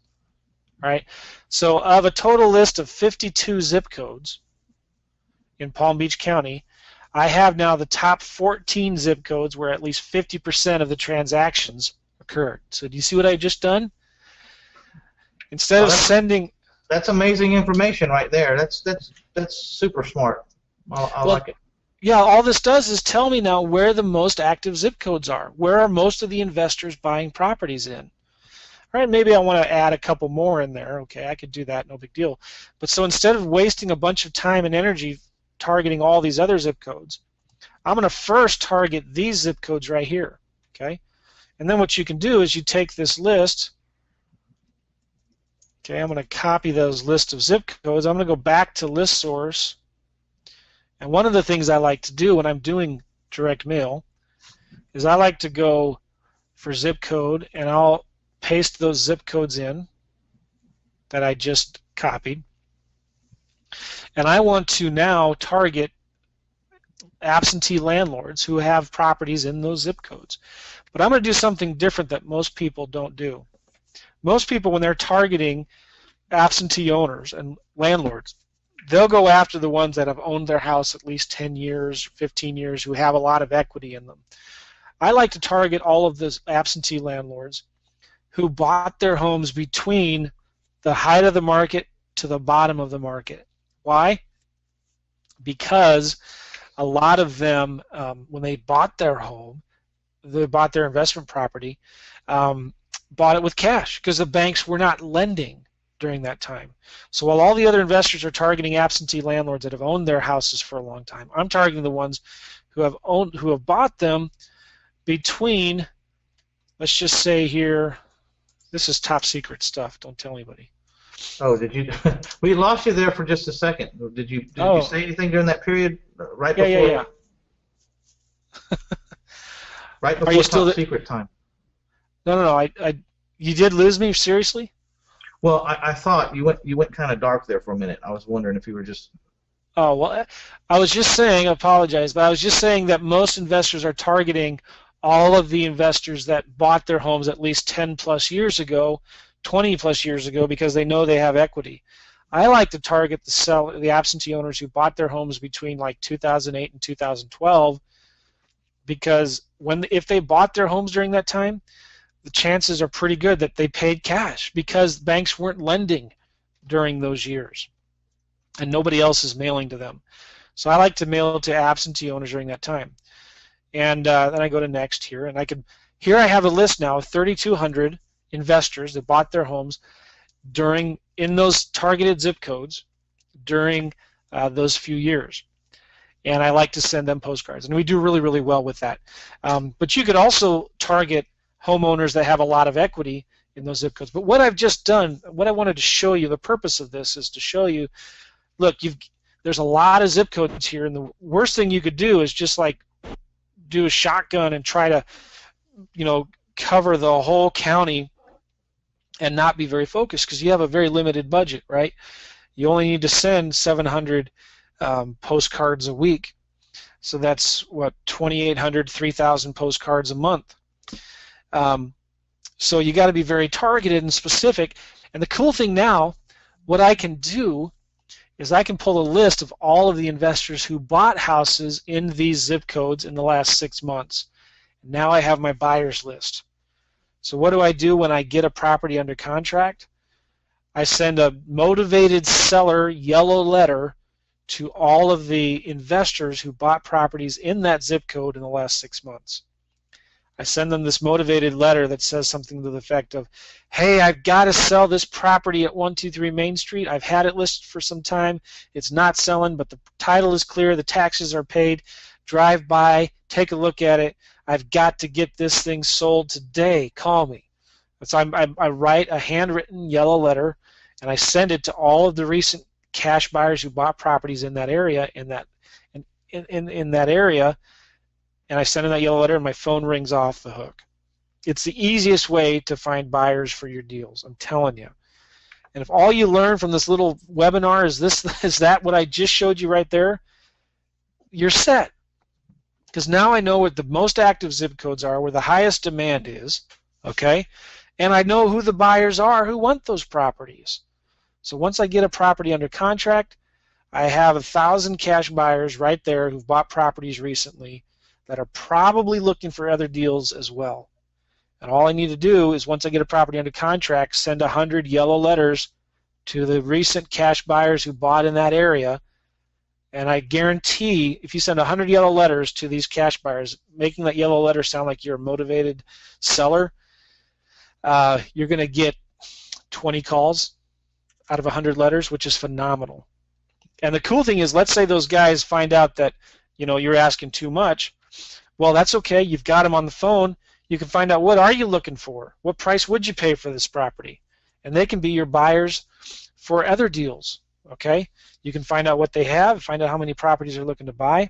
All right. So of a total list of 52 zip codes in Palm Beach County, I have now the top 14 zip codes where at least 50% of the transactions occurred. So do you see what I just done? Instead of sending, that's amazing information right there. That's super smart. I like it. Yeah, all this does is tell me now where the most active zip codes are. Where are most of the investors buying properties in? All right, maybe I want to add a couple more in there. Okay, I could do that, no big deal. But so instead of wasting a bunch of time and energy targeting all these other zip codes, I'm going to first target these zip codes right here. Okay, and then what you can do is you take this list. Okay, I'm going to copy those list of zip codes. I'm going to go back to list source. And one of the things I like to do when I'm doing direct mail is I like to go for zip code and I'll paste those zip codes in that I just copied. And I want to now target absentee landlords who have properties in those zip codes. But I'm going to do something different that most people don't do. Most people, when they're targeting absentee owners and landlords, they'll go after the ones that have owned their house at least 10 years, 15 years, who have a lot of equity in them. I like to target all of those absentee landlords who bought their homes between the height of the market to the bottom of the market. Why? Because a lot of them, when they bought their home, they bought their investment property, bought it with cash because the banks were not lending during that time. So while all the other investors are targeting absentee landlords that have owned their houses for a long time, I'm targeting the ones who have bought them between, let's just say here, this is top secret stuff. Don't tell anybody. Oh, did you? We lost you there for just a second. Did you say anything during that period? Right before. Yeah. Right before top secret time. No. You did lose me, seriously? Well, I thought you went kind of dark there for a minute. I was wondering if you were just. Oh, well, I was just saying, I apologize, but I was just saying that most investors are targeting all of the investors that bought their homes at least 10 plus years ago, 20 plus years ago, because they know they have equity. I like to target the absentee owners who bought their homes between like 2008 and 2012, because if they bought their homes during that time, the chances are pretty good that they paid cash because banks weren't lending during those years and nobody else is mailing to them. So I like to mail to absentee owners during that time. And then I go to next here, and here I have a list now of 3,200 investors that bought their homes in those targeted zip codes during those few years. And I like to send them postcards, and we do really, really well with that. But you could also target homeowners that have a lot of equity in those zip codes. But what I've just done, what I wanted to show you, the purpose of this is to show you, look, there's a lot of zip codes here, and the worst thing you could do is just like do a shotgun and try to, cover the whole county and not be very focused because you have a very limited budget, right? You only need to send 700 postcards a week. So that's, 2,800, 3,000 postcards a month. So you got to be very targeted and specific. And the cool thing now, what I can do is I can pull a list of all of the investors who bought houses in these zip codes in the last 6 months. Now I have my buyers list. So what do I do when I get a property under contract? I send a motivated seller yellow letter to all of the investors who bought properties in that zip code in the last 6 months. I send them this motivated letter that says something to the effect of, hey, I've got to sell this property at 123 Main Street. I've had it listed for some time. It's not selling, but the title is clear. The taxes are paid. Drive by, take a look at it. I've got to get this thing sold today. Call me. So I write a handwritten yellow letter, and I send it to all of the recent cash buyers who bought properties in that area, in that area, and I send in that yellow letter, and my phone rings off the hook. It's the easiest way to find buyers for your deals, I'm telling you. And if all you learn from this little webinar is that what I just showed you right there, you're set. Because now I know what the most active zip codes are, where the highest demand is, okay? And I know who the buyers are who want those properties. So once I get a property under contract, I have 1,000 cash buyers right there who've bought properties recently that are probably looking for other deals as well. And all I need to do is, once I get a property under contract, send 100 yellow letters to the recent cash buyers who bought in that area. And I guarantee, if you send 100 yellow letters to these cash buyers, making that yellow letter sound like you're a motivated seller, you're going to get 20 calls out of 100 letters, which is phenomenal. And the cool thing is, let's say those guys find out that you're asking too much. Well, that's okay. You've got them on the phone. You can find out, what are you looking for? What price would you pay for this property? And they can be your buyers for other deals, okay? You can find out what they have, find out how many properties they're looking to buy,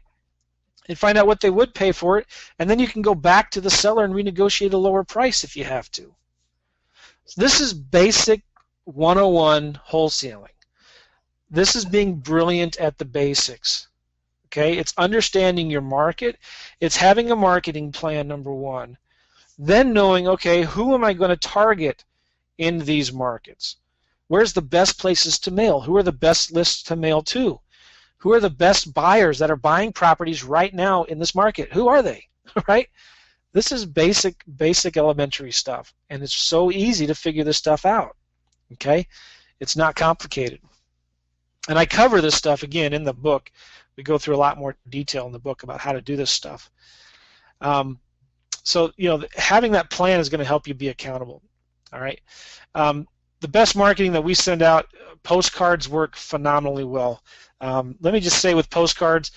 and find out what they would pay for it, and then you can go back to the seller and renegotiate a lower price if you have to. So this is basic 101 wholesaling. This is being brilliant at the basics. Okay, it's understanding your market. It's having a marketing plan, number one. Then knowing, okay, who am I going to target in these markets? Where's the best places to mail? Who are the best lists to mail to? Who are the best buyers that are buying properties right now in this market? Who are they? Right? This is basic elementary stuff, and it's so easy to figure this stuff out. Okay? It's not complicated. And I cover this stuff again in the book. We go through a lot more detail in the book about how to do this stuff. So, having that plan is going to help you be accountable. All right. The best marketing that we send out, postcards work phenomenally well. Let me just say with postcards,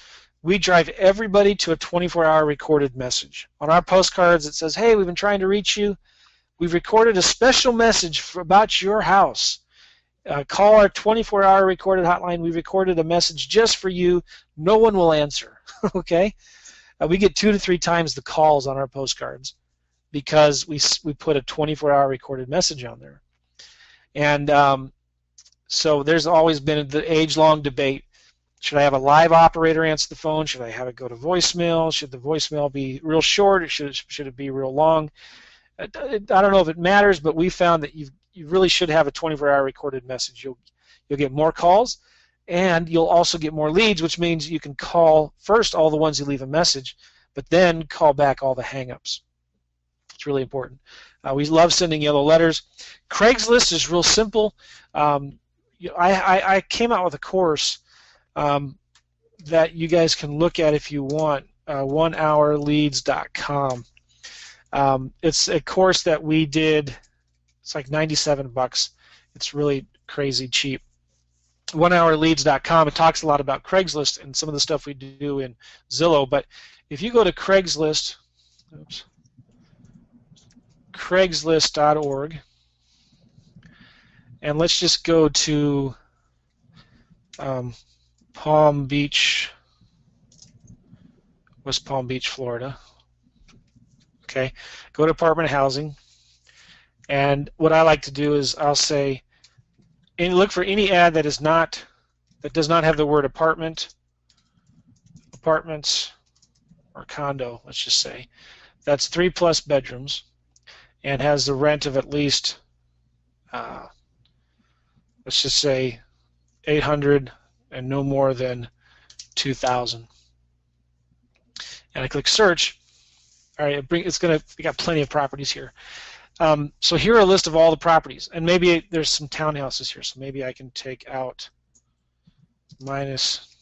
we drive everybody to a 24-hour recorded message. On our postcards, it says, hey, we've been trying to reach you. We've recorded a special message about your house. Call our 24-hour recorded hotline. We recorded a message just for you. No one will answer. Okay? We get 2 to 3 times the calls on our postcards because we put a 24-hour recorded message on there. And so there's always been the age-long debate. Should I have a live operator answer the phone? Should I have it go to voicemail? Should the voicemail be real short? Or should it be real long? I don't know if it matters, but we found that you really should have a 24-hour recorded message. You'll get more calls, and you'll also get more leads, which means you can call first all the ones you leave a message, but then call back all the hang-ups. It's really important. We love sending yellow letters. Craigslist is real simple. I came out with a course that you guys can look at if you want, onehourleads.com. It's a course that we did. It's like $97. It's really crazy cheap. onehourleads.com. It talks a lot about Craigslist and some of the stuff we do in Zillow. But if you go to Craigslist.org, and let's just go to Palm Beach, West Palm Beach, Florida. Okay, go to apartment housing, and what I like to do is I'll say, and look for any ad that does not have the word apartments, or condo. Let's just say that's 3+ bedrooms, and has the rent of at least, let's just say, $800 and no more than $2,000. And I click search. All right, we got plenty of properties here. So here are a list of all the properties, and maybe there's some townhouses here. So maybe I can take out minus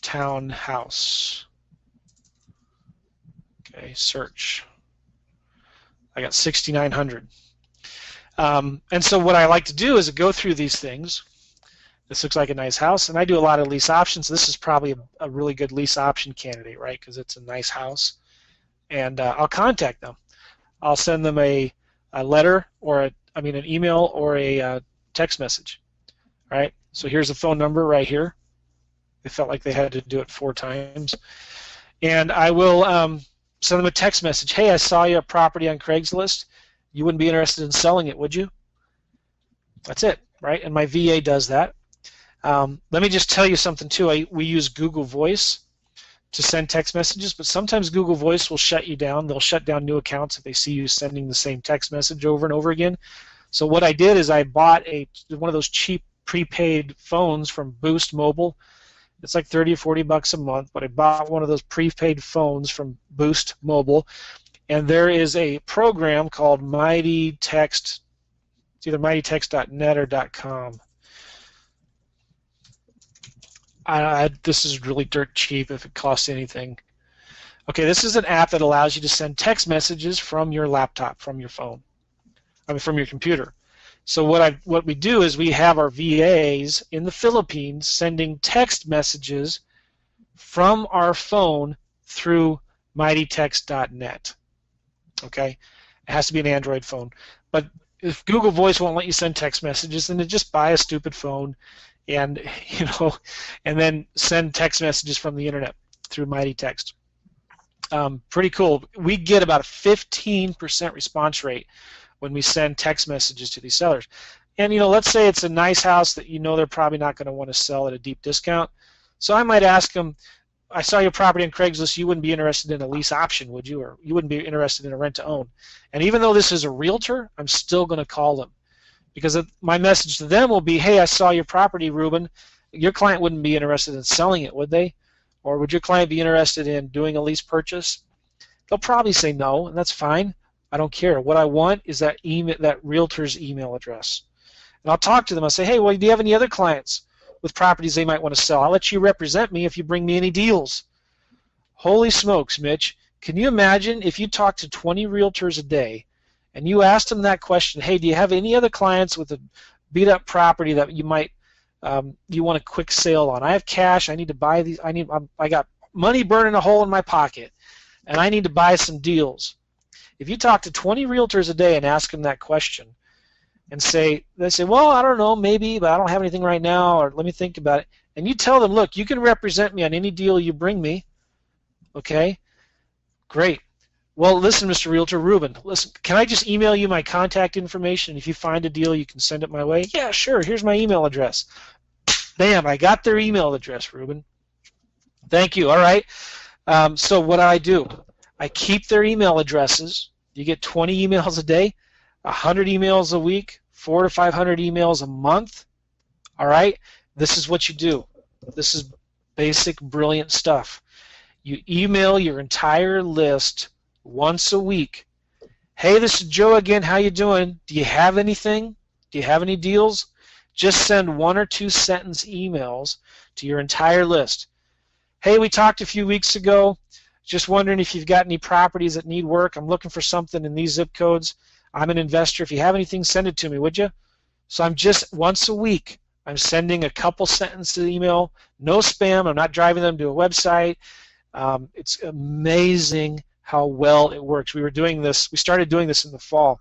townhouse. Okay, search. I got 6,900. And so what I like to do is go through these things. This looks like a nice house, and I do a lot of lease options. This is probably a really good lease option candidate, right? Because it's a nice house. And I'll contact them. I'll send them a letter or an email or a text message. All right. So here's the phone number right here. They felt like they had to do it 4 times, and I will send them a text message. Hey, I saw you a property on Craigslist. You wouldn't be interested in selling it, would you? That's it, right? And my VA does that. Let me just tell you something too. We use Google Voice to send text messages, but sometimes Google Voice will shut you down. They'll shut down new accounts if they see you sending the same text message over and over again. So what I did is I bought one of those cheap prepaid phones from Boost Mobile. It's like $30 or $40 a month, but I bought one of those prepaid phones from Boost Mobile, and there is a program called Mighty Text. It's either mightytext.net or .com. This is really dirt cheap if it costs anything. Okay, this is an app that allows you to send text messages from your laptop, from your phone, from your computer. So what we do is we have our VAs in the Philippines sending text messages from our phone through mightytext.net. Okay, it has to be an Android phone. But if Google Voice won't let you send text messages, then just buy a stupid phone and and then send text messages from the internet through Mighty Text. Pretty cool. We get about a 15% response rate when we send text messages to these sellers. And let's say it's a nice house that they're probably not going to want to sell at a deep discount. So I might ask them, I saw your property on Craigslist. You wouldn't be interested in a lease option, would you? Or you wouldn't be interested in a rent to own. And even though this is a realtor, I'm still going to call them, because my message to them will be, hey, I saw your property, Ruben. Your client wouldn't be interested in selling it, would they? Or would your client be interested in doing a lease purchase? They'll probably say no, and that's fine. I don't care. What I want is that realtor's email address. And I'll talk to them. I'll say, hey, well, do you have any other clients with properties they might want to sell? I'll let you represent me if you bring me any deals. Holy smokes, Mitch. Can you imagine if you talk to 20 realtors a day and you asked them that question, hey, do you have any other clients with a beat-up property that you might you want a quick sale on? I have cash. I need to buy these. I got money burning a hole in my pocket, and I need to buy some deals. If you talk to 20 realtors a day and ask them that question, and they say, well, I don't know, maybe, but I don't have anything right now, or let me think about it. And you tell them, look, you can represent me on any deal you bring me. Okay? Great. Well, listen, Mr. Realtor, Ruben, listen, can I just email you my contact information? If you find a deal, you can send it my way? Yeah, sure. Here's my email address. Bam, I got their email address, Ruben. Thank you. All right. So what do? I keep their email addresses. You get 20 emails a day, 100 emails a week, 400 to 500 emails a month. All right? This is what you do. This is basic, brilliant stuff. You email your entire list once a week. Hey, this is Joe again. How you doing? Do you have anything? Do you have any deals? Just send 1 or 2 sentence emails to your entire list. Hey, we talked a few weeks ago. Just wondering if you've got any properties that need work. I'm looking for something in these zip codes. I'm an investor. If you have anything, send it to me, would you? So I'm just once a week, I'm sending a couple sentences email. No spam. I'm not driving them to a website. It's amazing how well it works. We started doing this in the fall,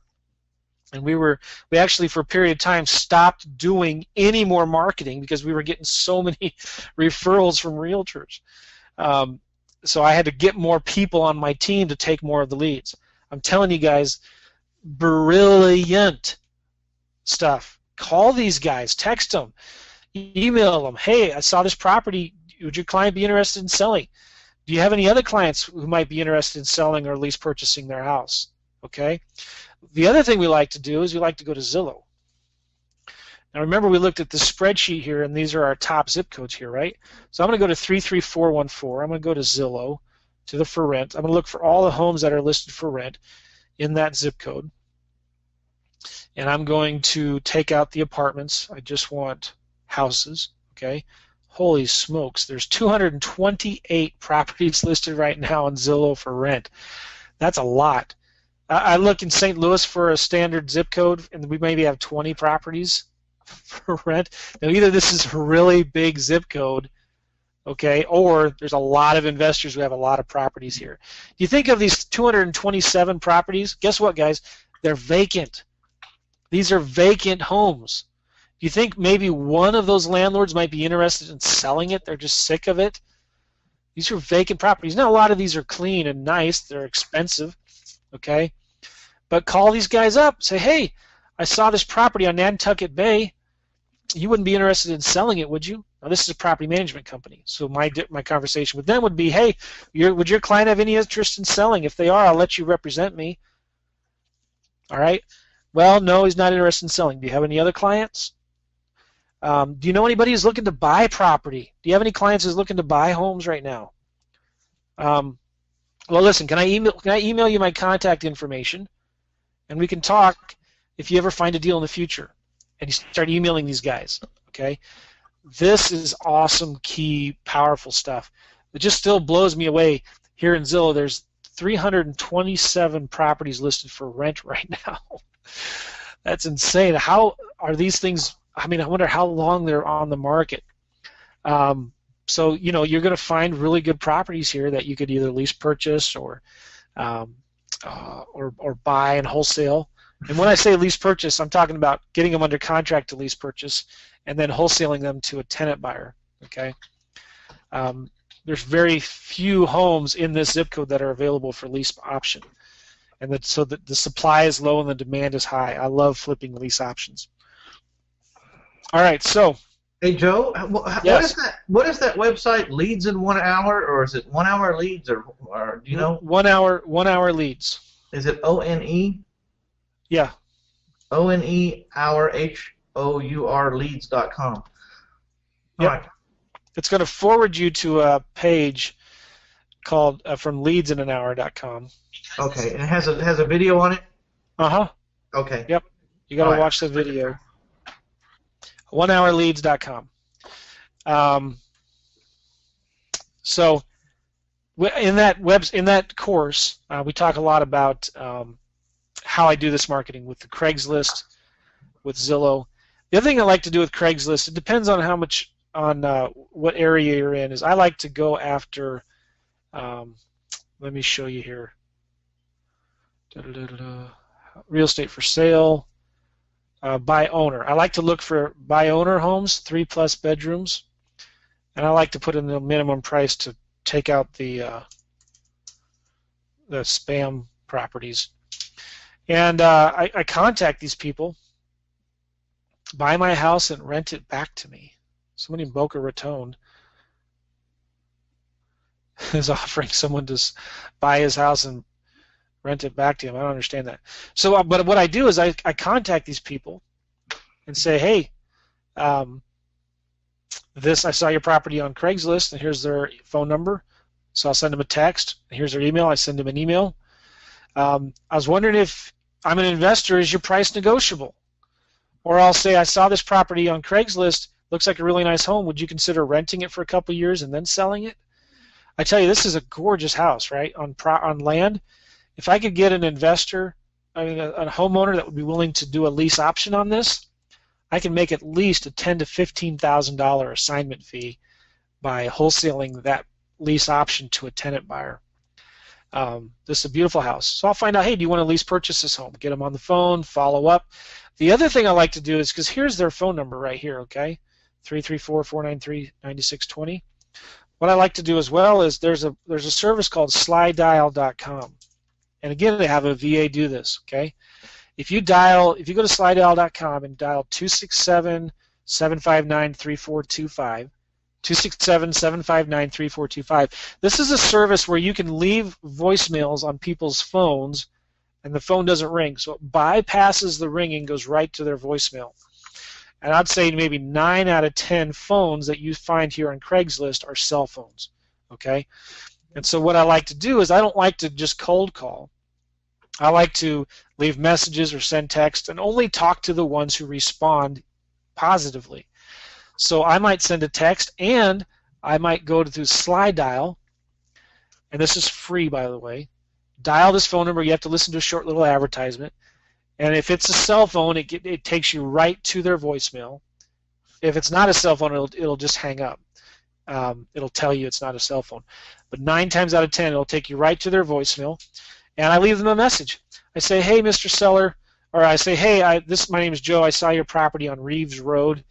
and we actually for a period of time stopped doing any more marketing because we were getting so many referrals from realtors. So I had to get more people on my team to take more of the leads. I'm telling you guys, brilliant stuff. Call these guys, text them, email them. Hey, I saw this property. Would your client be interested in selling? Do you have any other clients who might be interested in selling or at least purchasing their house? Okay. The other thing we like to do is we like to go to Zillow. Now remember, we looked at the spreadsheet here, and these are our top zip codes here, right? So I'm going to go to 33414. I'm going to go to Zillow, to the for rent. I'm going to look for all the homes that are listed for rent in that zip code. And I'm going to take out the apartments. I just want houses, okay? Holy smokes, there's 228 properties listed right now on Zillow for rent. That's a lot. I look in St. Louis for a standard zip code, and we maybe have 20 properties for rent. Now, either this is a really big zip code, okay, or there's a lot of investors who have a lot of properties here. You think of these 227 properties, guess what, guys? They're vacant. These are vacant homes. Do you think maybe one of those landlords might be interested in selling it? They're just sick of it. These are vacant properties. Now, a lot of these are clean and nice. They're expensive, okay? But call these guys up. Say, hey, I saw this property on Nantucket Bay. You wouldn't be interested in selling it, would you? Now, this is a property management company. So my conversation with them would be, hey, would your client have any interest in selling? If they are, I'll let you represent me. All right? Well, no, he's not interested in selling. Do you have any other clients? Do you know anybody who's looking to buy property? Do you have any clients who's looking to buy homes right now? Well, listen, can I email you my contact information, and we can talk if you ever find a deal in the future. And you start emailing these guys, okay? This is awesome, key, powerful stuff. It just still blows me away. Here in Zillow, there's 327 properties listed for rent right now. That's insane. How are these things? I mean, I wonder how long they're on the market. So, you know, you're going to find really good properties here that you could either lease purchase or buy and wholesale. And when I say lease purchase, I'm talking about getting them under contract to lease purchase and then wholesaling them to a tenant buyer. Okay. There's very few homes in this zip code that are available for lease option, and so the supply is low and the demand is high. I love flipping lease options. All right, so. Hey Joe, yes. What is that website? Leads in 1 hour, or is it 1 hour leads, or do you know? 1 hour leads. Is it ONE? Yeah. ONEHOUR leads.com. Yep. All right. It's going to forward you to a page called from leadsinanhour.com. Okay, and it has a video on it? Uh-huh. Okay. Yep. You got to watch the video. onehourleads.com. So in that course, we talk a lot about how I do this marketing with the Craigslist, with Zillow. The other thing I like to do with Craigslist, it depends on how much what area you're in. Is I like to go after. Let me show you here. Real estate for sale. By owner. I like to look for by owner homes, 3+ bedrooms, and I like to put in the minimum price to take out the spam properties. And I contact these people, buy my house, and rent it back to me. Somebody in Boca Raton is offering someone to buy his house and rent it back to him. I don't understand that. So, but what I do is I contact these people and say, hey, I saw your property on Craigslist, and here's their phone number. So I'll send them a text. And here's their email. I send them an email. I was wondering if I'm an investor, is your price negotiable? Or I'll say, I saw this property on Craigslist. Looks like a really nice home. Would you consider renting it for a couple years and then selling it? I tell you, this is a gorgeous house, right, on land. If I could get an investor, a homeowner that would be willing to do a lease option on this, I can make at least a $10,000 to $15,000 assignment fee by wholesaling that lease option to a tenant buyer. This is a beautiful house. So I'll find out, hey, do you want to lease purchase this home? Get them on the phone, follow up. The other thing I like to do is, because here's their phone number right here, okay, 334-493-9620. What I like to do as well is there's a service called slydial.com. And again, they have a VA do this, okay? If you go to slydial.com and dial 267-759-3425, 267-759-3425, this is a service where you can leave voicemails on people's phones and the phone doesn't ring. So it bypasses the ringing, goes right to their voicemail. And I'd say maybe 9 out of 10 phones that you find here on Craigslist are cell phones, okay? And so what I like to do is I don't like to just cold call. I like to leave messages or send text and only talk to the ones who respond positively. So I might send a text, and I might go to SlyDial, and this is free, by the way. Dial this phone number. You have to listen to a short little advertisement. And if it's a cell phone, it takes you right to their voicemail. If it's not a cell phone, it'll just hang up. It'll tell you it's not a cell phone. But 9 times out of 10, it'll take you right to their voicemail. And I leave them a message. I say, hey, Mr. Seller, or I say, hey, my name is Joe. I saw your property on Reeves Road.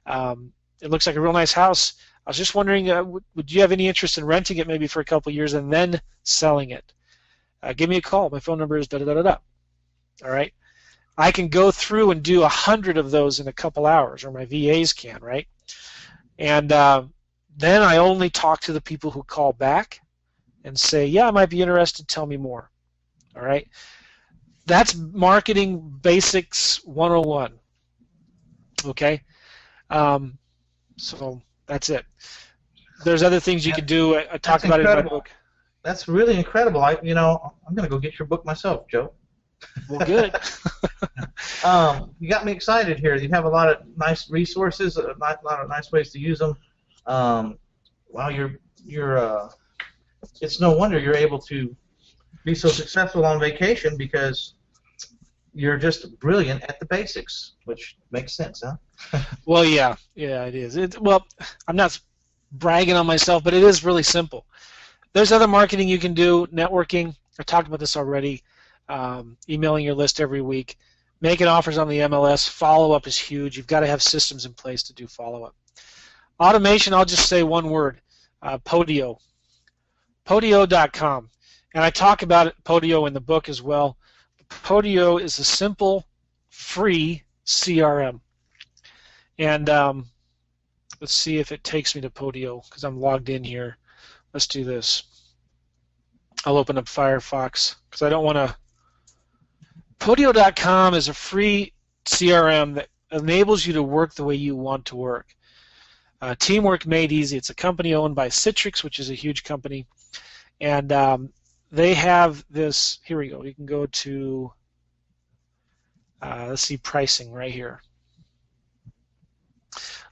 It looks like a real nice house. I was just wondering, would you have any interest in renting it maybe for a couple of years and then selling it? Give me a call. My phone number is da-da-da-da-da. All right? I can go through and do 100 of those in a couple hours, or my VAs can, right? And then I only talk to the people who call back and say, yeah, I might be interested. Tell me more. All right? That's marketing basics 101. Okay? So that's it. There's other things you can do. I talk about it in my book. That's really incredible. I'm going to go get your book myself, Joe. Well, good. You got me excited here. You have a lot of nice resources, a lot of nice ways to use them. Wow, it's no wonder you're able to be so successful on vacation, because you're just brilliant at the basics, which makes sense, huh? Well, yeah, it is. Well, I'm not bragging on myself, but it is really simple. There's other marketing you can do, networking. I talked about this already. Emailing your list every week, making offers on the MLS. Follow-up is huge. You've got to have systems in place to do follow-up. Automation, I'll just say one word, Podio. Podio.com. And I talk about Podio in the book as well. Podio is a simple, free CRM. And let's see if it takes me to Podio, because I'm logged in here. Let's do this. I'll open up Firefox, because I don't want to... Podio.com is a free CRM that enables you to work the way you want to work. Teamwork made easy. It's a company owned by Citrix, which is a huge company, and they have this. Here we go. You can go to let's see pricing right here.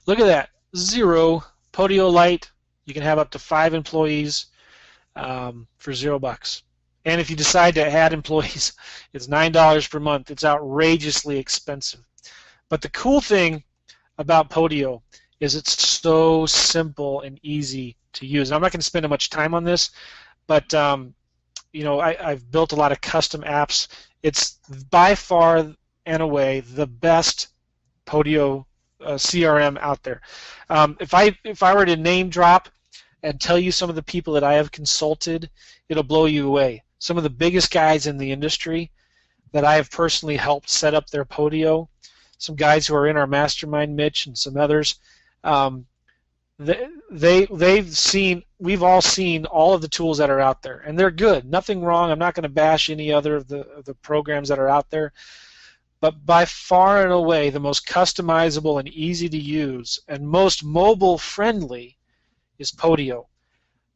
Look at that, 0 Podio Lite. You can have up to 5 employees for $0. And if you decide to add employees, it's $9 per month. It's outrageously expensive. But the cool thing about Podio is it's so simple and easy to use. And I'm not going to spend much time on this, but you know, I've built a lot of custom apps. It's by far and away the best Podio CRM out there. If I were to name drop and tell you some of the people that I have consulted, it'll blow you away. Some of the biggest guys in the industry that I have personally helped set up their Podio, some guys who are in our Mastermind, Mitch, and some others, we've all seen all of the tools that are out there, and they're good. Nothing wrong. I'm not going to bash any other of the programs that are out there. But by far and away, the most customizable and easy to use and most mobile friendly is Podio.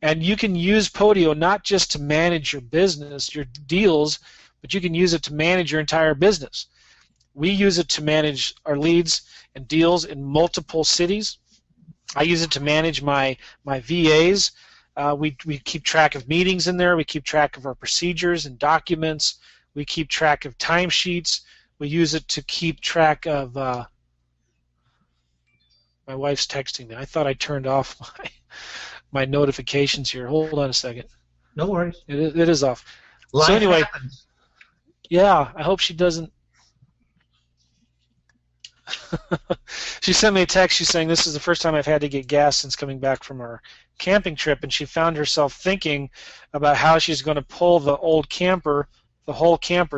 And you can use Podio not just to manage your business, your deals, but you can use it to manage your entire business. We use it to manage our leads and deals in multiple cities. I use it to manage my VAs. We keep track of meetings in there. We keep track of our procedures and documents. We keep track of timesheets. We use it to keep track of. My wife's texting me. I thought I turned off my notifications here. Hold on a second. No worries. It is off. Life so anyway, happens. Yeah, I hope she doesn't. She sent me a text. She's saying this is the first time I've had to get gas since coming back from our camping trip, and she found herself thinking about how she's going to pull the whole camper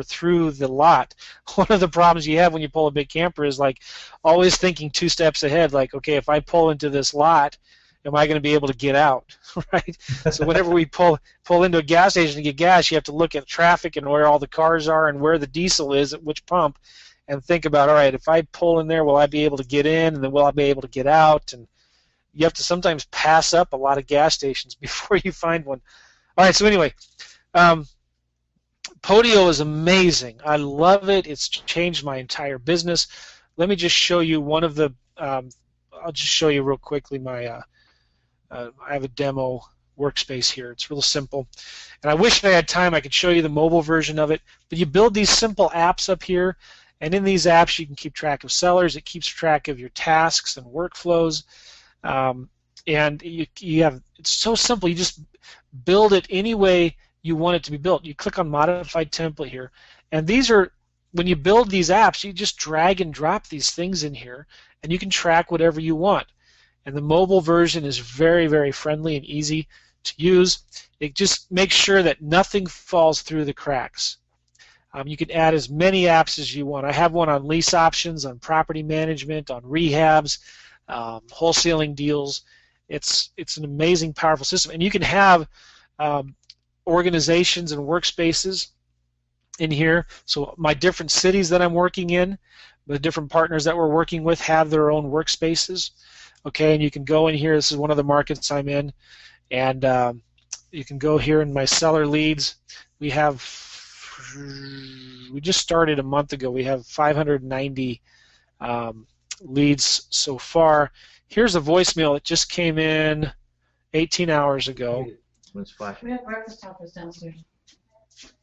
through the lot. One of the problems you have when you pull a big camper is like always thinking 2 steps ahead, like, okay, if I pull into this lot, am I going to be able to get out, right? So whenever we pull into a gas station to get gas, you have to look at traffic and where all the cars are and where the diesel is at which pump, and think about, all right, if I pull in there, will I be able to get in, and then will I be able to get out? And you have to sometimes pass up a lot of gas stations before you find one. All right, so anyway, Podio is amazing. I love it. It's changed my entire business. Let me just show you one of the. I'll just show you real quickly my. I have a demo workspace here. It's real simple, and I wish I had time I could show you the mobile version of it. But you build these simple apps up here, and in these apps you can keep track of sellers. It keeps track of your tasks and workflows, and you have. It's so simple. You just build it any way you want it to be built. You click on Modified Template here, and these are, when you build these apps, you just drag and drop these things in here, and you can track whatever you want. And the mobile version is very, very friendly and easy to use. It just makes sure that nothing falls through the cracks. You can add as many apps as you want. I have one on lease options, on property management, on rehabs, wholesaling deals. It's an amazing, powerful system, and you can have organizations and workspaces in here. So my different cities that I'm working in, the different partners that we're working with have their own workspaces. Okay, and you can go in here. This is one of the markets I'm in, and you can go here in my seller leads. We just started a month ago. We have 590 leads so far. Here's a voicemail that just came in 18 hours ago. We have breakfast tacos downstairs.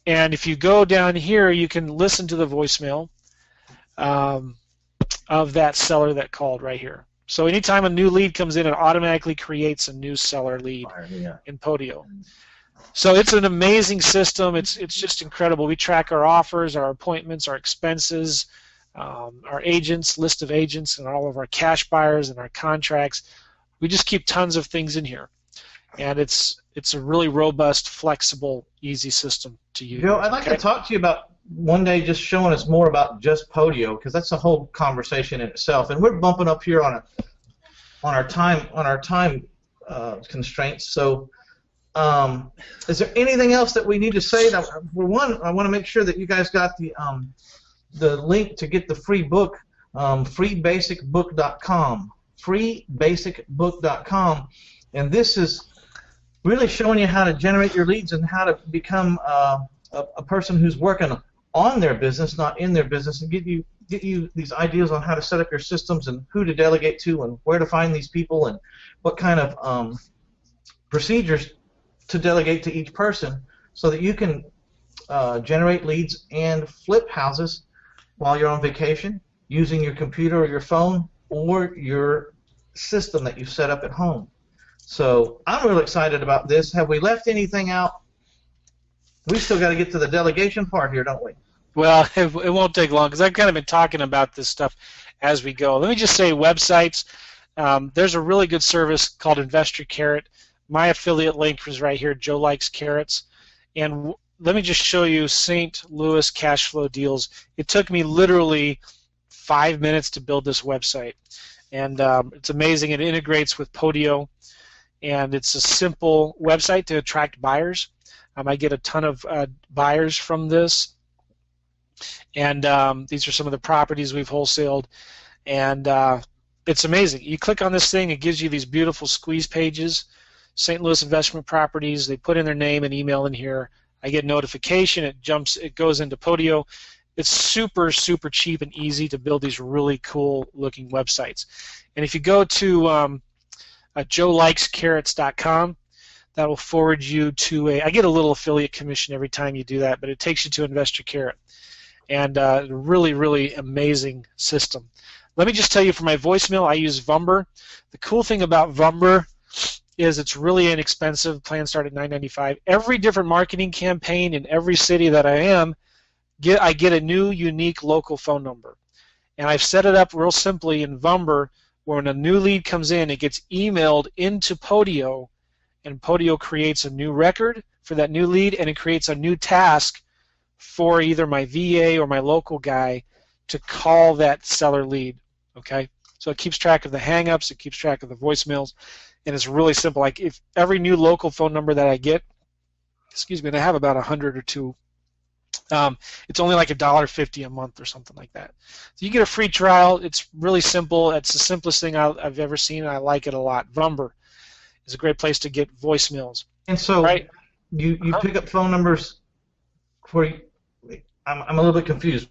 And if you go down here, you can listen to the voicemail of that seller that called right here. So anytime a new lead comes in, it automatically creates a new seller lead in Podio. So it's an amazing system. It's just incredible. We track our offers, our appointments, our expenses, our agents, list of agents, and all of our cash buyers and our contracts. We just keep tons of things in here. And it's a really robust, flexible, easy system to use. Joe, I'd like to talk to you about one day just showing us more about just Podio, because that's a whole conversation in itself. And we're bumping up here on our time constraints. So, is there anything else that we need to say? That, for one, I want to make sure that you guys got the the link to get the free book, freebasicbook.com, freebasicbook.com, and this is really showing you how to generate your leads and how to become a person who's working on their business, not in their business, and get you these ideas on how to set up your systems and who to delegate to and where to find these people and what kind of procedures to delegate to each person so that you can generate leads and flip houses while you're on vacation using your computer or your phone or your system that you've set up at home. So I'm really excited about this. Have we left anything out? We still got to get to the delegation part here, don't we? Well, it won't take long because I've kind of been talking about this stuff as we go. Let me just say websites. There's a really good service called Investor Carrot. My affiliate link is right here, Joe Likes Carrots. And let me just show you St. Louis cash flow deals. It took me literally 5 minutes to build this website. And it's amazing. It integrates with Podio. And it's a simple website to attract buyers. I get a ton of buyers from this. And these are some of the properties we've wholesaled. And it's amazing. You click on this thing, it gives you these beautiful squeeze pages. St. Louis investment properties, they put in their name and email in here. I get notification, it goes into Podio. It's super, super cheap and easy to build these really cool looking websites. And if you go to joelikescarrots.com, that will forward you to I get a little affiliate commission every time you do that, but it takes you to Investor Carrot. And really, really amazing system. Let me just tell you, for my voicemail, I use Vumber. The cool thing about Vumber is it's really inexpensive. Plans start at $9.95. Every different marketing campaign in every city that I am, I get a new, unique local phone number. And I've set it up real simply in Vumber, where when a new lead comes in, it gets emailed into Podio, and Podio creates a new record for that new lead, and it creates a new task for either my VA or my local guy to call that seller lead. Okay, so it keeps track of the hang-ups, it keeps track of the voicemails, and it's really simple. Like if every new local phone number that I get, and I have about 100 or two, it's only like $1.50 a month or something like that. So you get a free trial. It's really simple. It's the simplest thing I've ever seen, and I like it a lot. Vumber is a great place to get voicemails. And so right? you pick up phone numbers for you. I'm a little bit confused.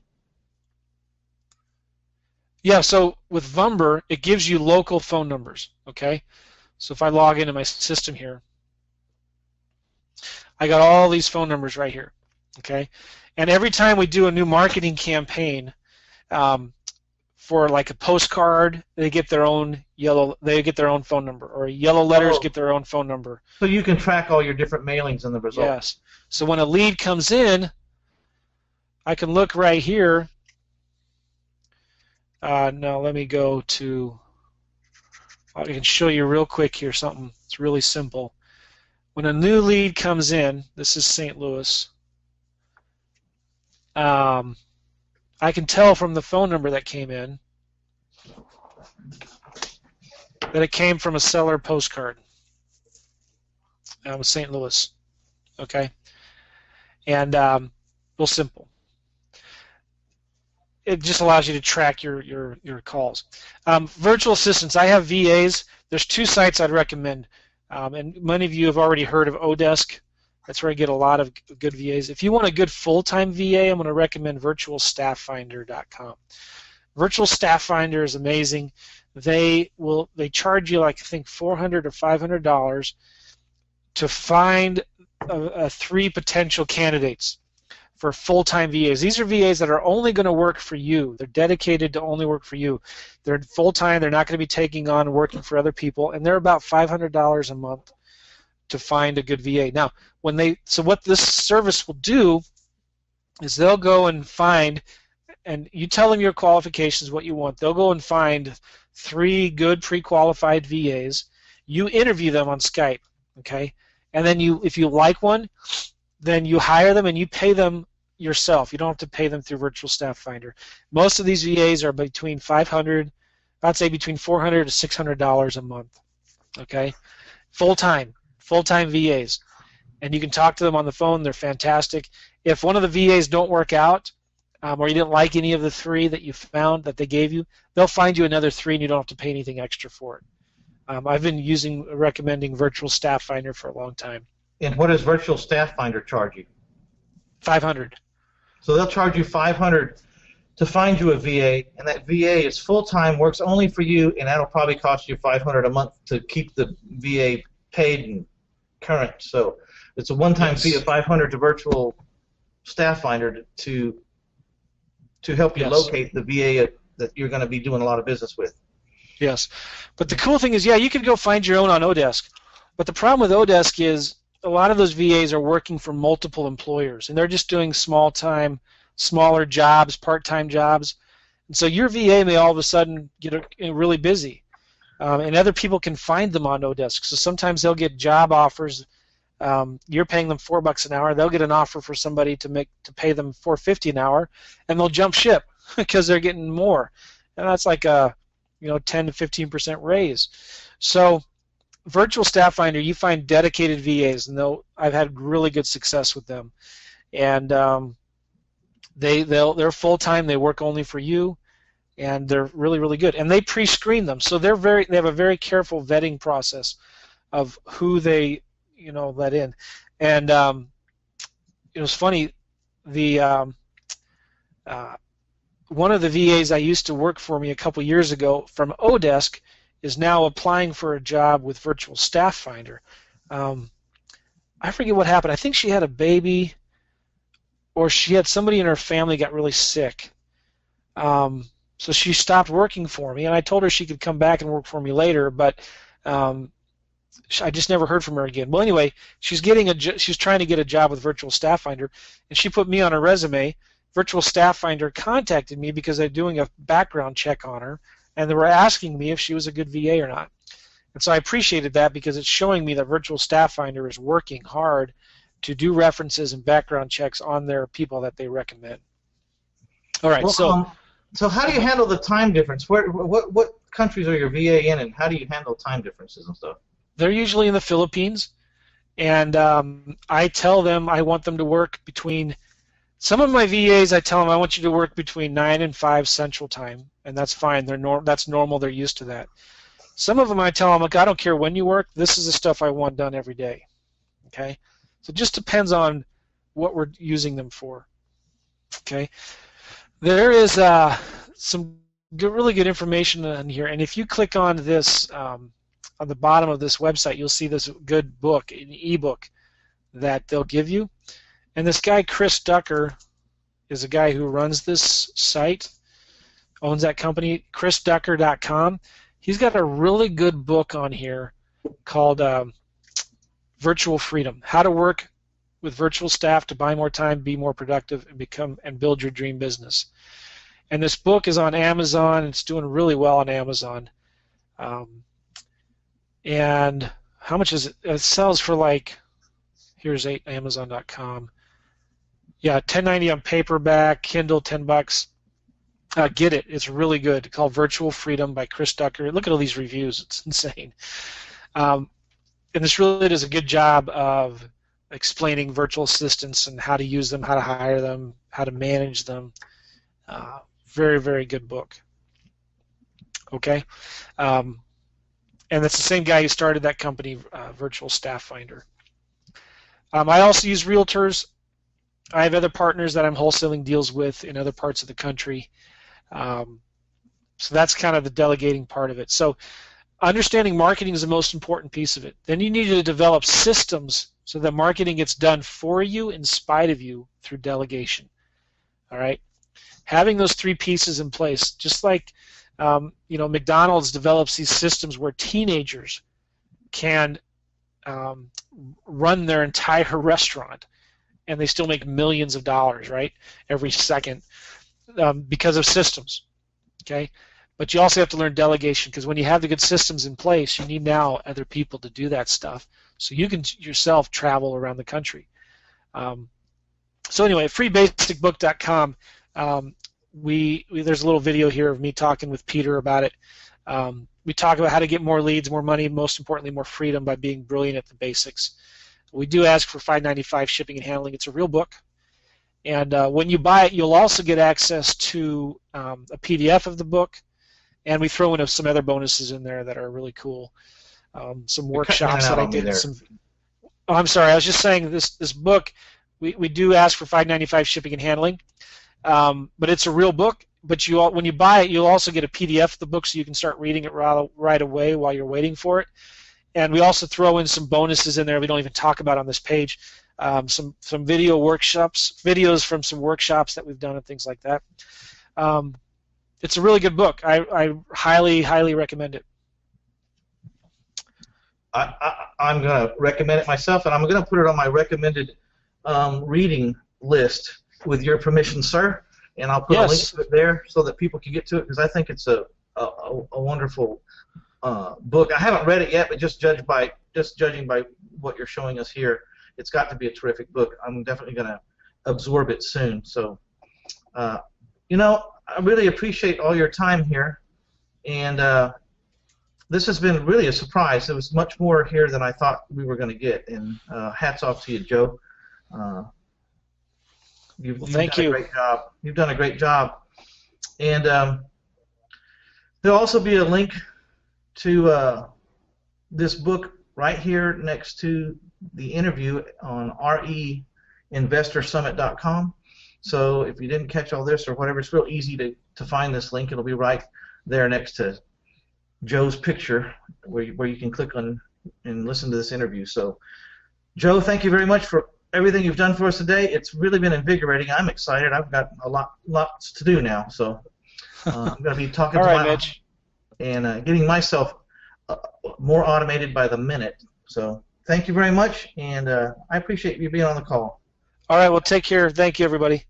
Yeah, so with Vumber, it gives you local phone numbers, okay? So if I log into my system here, I got all these phone numbers right here, okay? And every time we do a new marketing campaign for like a postcard, they get their own phone number, or yellow letters get their own phone number. So you can track all your different mailings and the results. Yes. So when a lead comes in, I can look right here. Now let me go to, I can show you real quick here something. It's really simple. When a new lead comes in, this is St. Louis, I can tell from the phone number that came in that it came from a seller postcard with St. Louis. Okay? And real simple. It just allows you to track your calls. Virtual assistants. I have VAs. There's two sites I'd recommend, and many of you have already heard of Odesk. That's where I get a lot of good VAs. If you want a good full-time VA, I'm going to recommend virtualstafffinder.com. Virtual Staff Finder is amazing. They charge you like I think $400 or $500 to find 3 potential candidates for full-time VAs. These are VAs that are only going to work for you. They're dedicated to only work for you. They're full-time. They're not going to be taking on working for other people, and they're about $500 a month to find a good VA. Now, so what this service will do is they'll go and find, and you tell them your qualifications, what you want. They'll go and find 3 good pre-qualified VAs. You interview them on Skype, okay? And then if you like one, then you hire them and you pay them yourself. You don't have to pay them through Virtual Staff Finder. Most of these VAs are between $400 to $600 a month. Okay, full-time VAs, and you can talk to them on the phone. They're fantastic. If one of the VAs don't work out, or you didn't like any of the 3 that you found that they gave you, they'll find you another 3 and you don't have to pay anything extra for it. I've been recommending Virtual Staff Finder for a long time. And what does Virtual Staff Finder charge you? $500. So they'll charge you $500 to find you a VA, and that VA is full-time, works only for you, and that'll probably cost you $500 a month to keep the VA paid and current. So it's a one-time fee of $500 to Virtual Staff Finder to help you locate the VA that you're going to be doing a lot of business with. Yes, but the cool thing is, yeah, you could go find your own on Odesk, but the problem with Odesk is a lot of those VAs are working for multiple employers, and they're just doing small-time, smaller jobs, part-time jobs, and so your VA may all of a sudden get really busy, and other people can find them on Odesk. So sometimes they'll get job offers. You're paying them $4 an hour. They'll get an offer for somebody to pay them $4.50 an hour, and they'll jump ship because they're getting more, and that's like a 10 to 15% raise. So Virtual Staff Finder, you find dedicated VAs, and I've had really good success with them, and they're full time. They work only for you, and they're really, really good. And they pre-screen them, so they have a very careful vetting process of who they let in. And it was funny. One of the VAs I used to work for me a couple years ago from Odesk is now applying for a job with Virtual Staff Finder. I forget what happened. I think she had a baby, or she had somebody in her family got really sick. So she stopped working for me, and I told her she could come back and work for me later, but I just never heard from her again. Well, anyway, she's trying to get a job with Virtual Staff Finder, and she put me on her resume. Virtual Staff Finder contacted me because they're doing a background check on her, and they were asking me if she was a good VA or not. And so I appreciated that because it's showing me that Virtual Staff Finder is working hard to do references and background checks on their people that they recommend. All right, well, so how do you handle the time difference? What countries are your VA in, and how do you handle time differences and stuff? They're usually in the Philippines, and I tell them I want them to work between. Some of my VAs, I tell them I want you to work between 9 and 5 Central Time, and that's fine. That's normal. They're used to that. Some of them I tell them, look, I don't care when you work. This is the stuff I want done every day. Okay, so it just depends on what we're using them for. Okay, there is some really good information in here, and if you click on this on the bottom of this website, you'll see this good book, an ebook that they'll give you. And this guy, Chris Ducker, is a guy who runs this site, owns that company, chrisducker.com. He's got a really good book on here called Virtual Freedom, How to Work with Virtual Staff to Buy More Time, Be More Productive, and Build Your Dream Business. And this book is on Amazon. It's doing really well on Amazon. And how much is it? It sells for here's Amazon.com. Yeah, $10.90 on paperback, Kindle, $10. Get it. It's really good. It's called Virtual Freedom by Chris Ducker. Look at all these reviews. It's insane. And this really does a good job of explaining virtual assistants and how to use them, how to hire them, how to manage them. Very, very good book. Okay? And that's the same guy who started that company, Virtual Staff Finder. I also use realtors. I have other partners that I'm wholesaling deals with in other parts of the country. So that's kind of the delegating part of it. So understanding marketing is the most important piece of it. Then you need to develop systems so that marketing gets done for you in spite of you through delegation. All right? Having those 3 pieces in place, just like McDonald's develops these systems where teenagers can run their entire restaurant, and they still make millions of dollars, right, every second because of systems, okay? But you also have to learn delegation, because when you have the good systems in place, you need now other people to do that stuff so you can yourself travel around the country. So anyway, freebasicbook.com, there's a little video here of me talking with Peter about it. We talk about how to get more leads, more money, most importantly, more freedom by being brilliant at the basics. We do ask for $5.95 shipping and handling. It's a real book, And when you buy it, you'll also get access to a PDF of the book, and we throw in some other bonuses in there that are really cool. Some workshops that I did. Oh, I'm sorry. I was just saying this book, we do ask for $5.95 shipping and handling, but it's a real book. But when you buy it, you'll also get a PDF of the book, so you can start reading it right away while you're waiting for it. And we also throw in some bonuses in there we don't even talk about on this page. Some video workshops, videos from some workshops that we've done and things like that. It's a really good book. I highly, highly recommend it. I'm going to recommend it myself, and I'm going to put it on my recommended reading list with your permission, sir. And I'll put a link to it there so that people can get to it, because I think it's a wonderful book. I haven't read it yet, but just judging by what you're showing us here, it's got to be a terrific book. I'm definitely going to absorb it soon. So, you know, I really appreciate all your time here, and this has been really a surprise. There was much more here than I thought we were going to get, and hats off to you, Joe. You've done a great job. You've done a great job. And there'll also be a link to this book right here next to the interview on reinvestorsummit.com. So if you didn't catch all this or whatever, it's real easy to find this link. It'll be right there next to Joe's picture where you can click on and listen to this interview. So, Joe, thank you very much for everything you've done for us today. It's really been invigorating. I'm excited. I've got lots to do now, so I'm going to be talking to Mitch and getting myself more automated by the minute. So thank you very much, and I appreciate you being on the call. All right, well, take care. Thank you, everybody.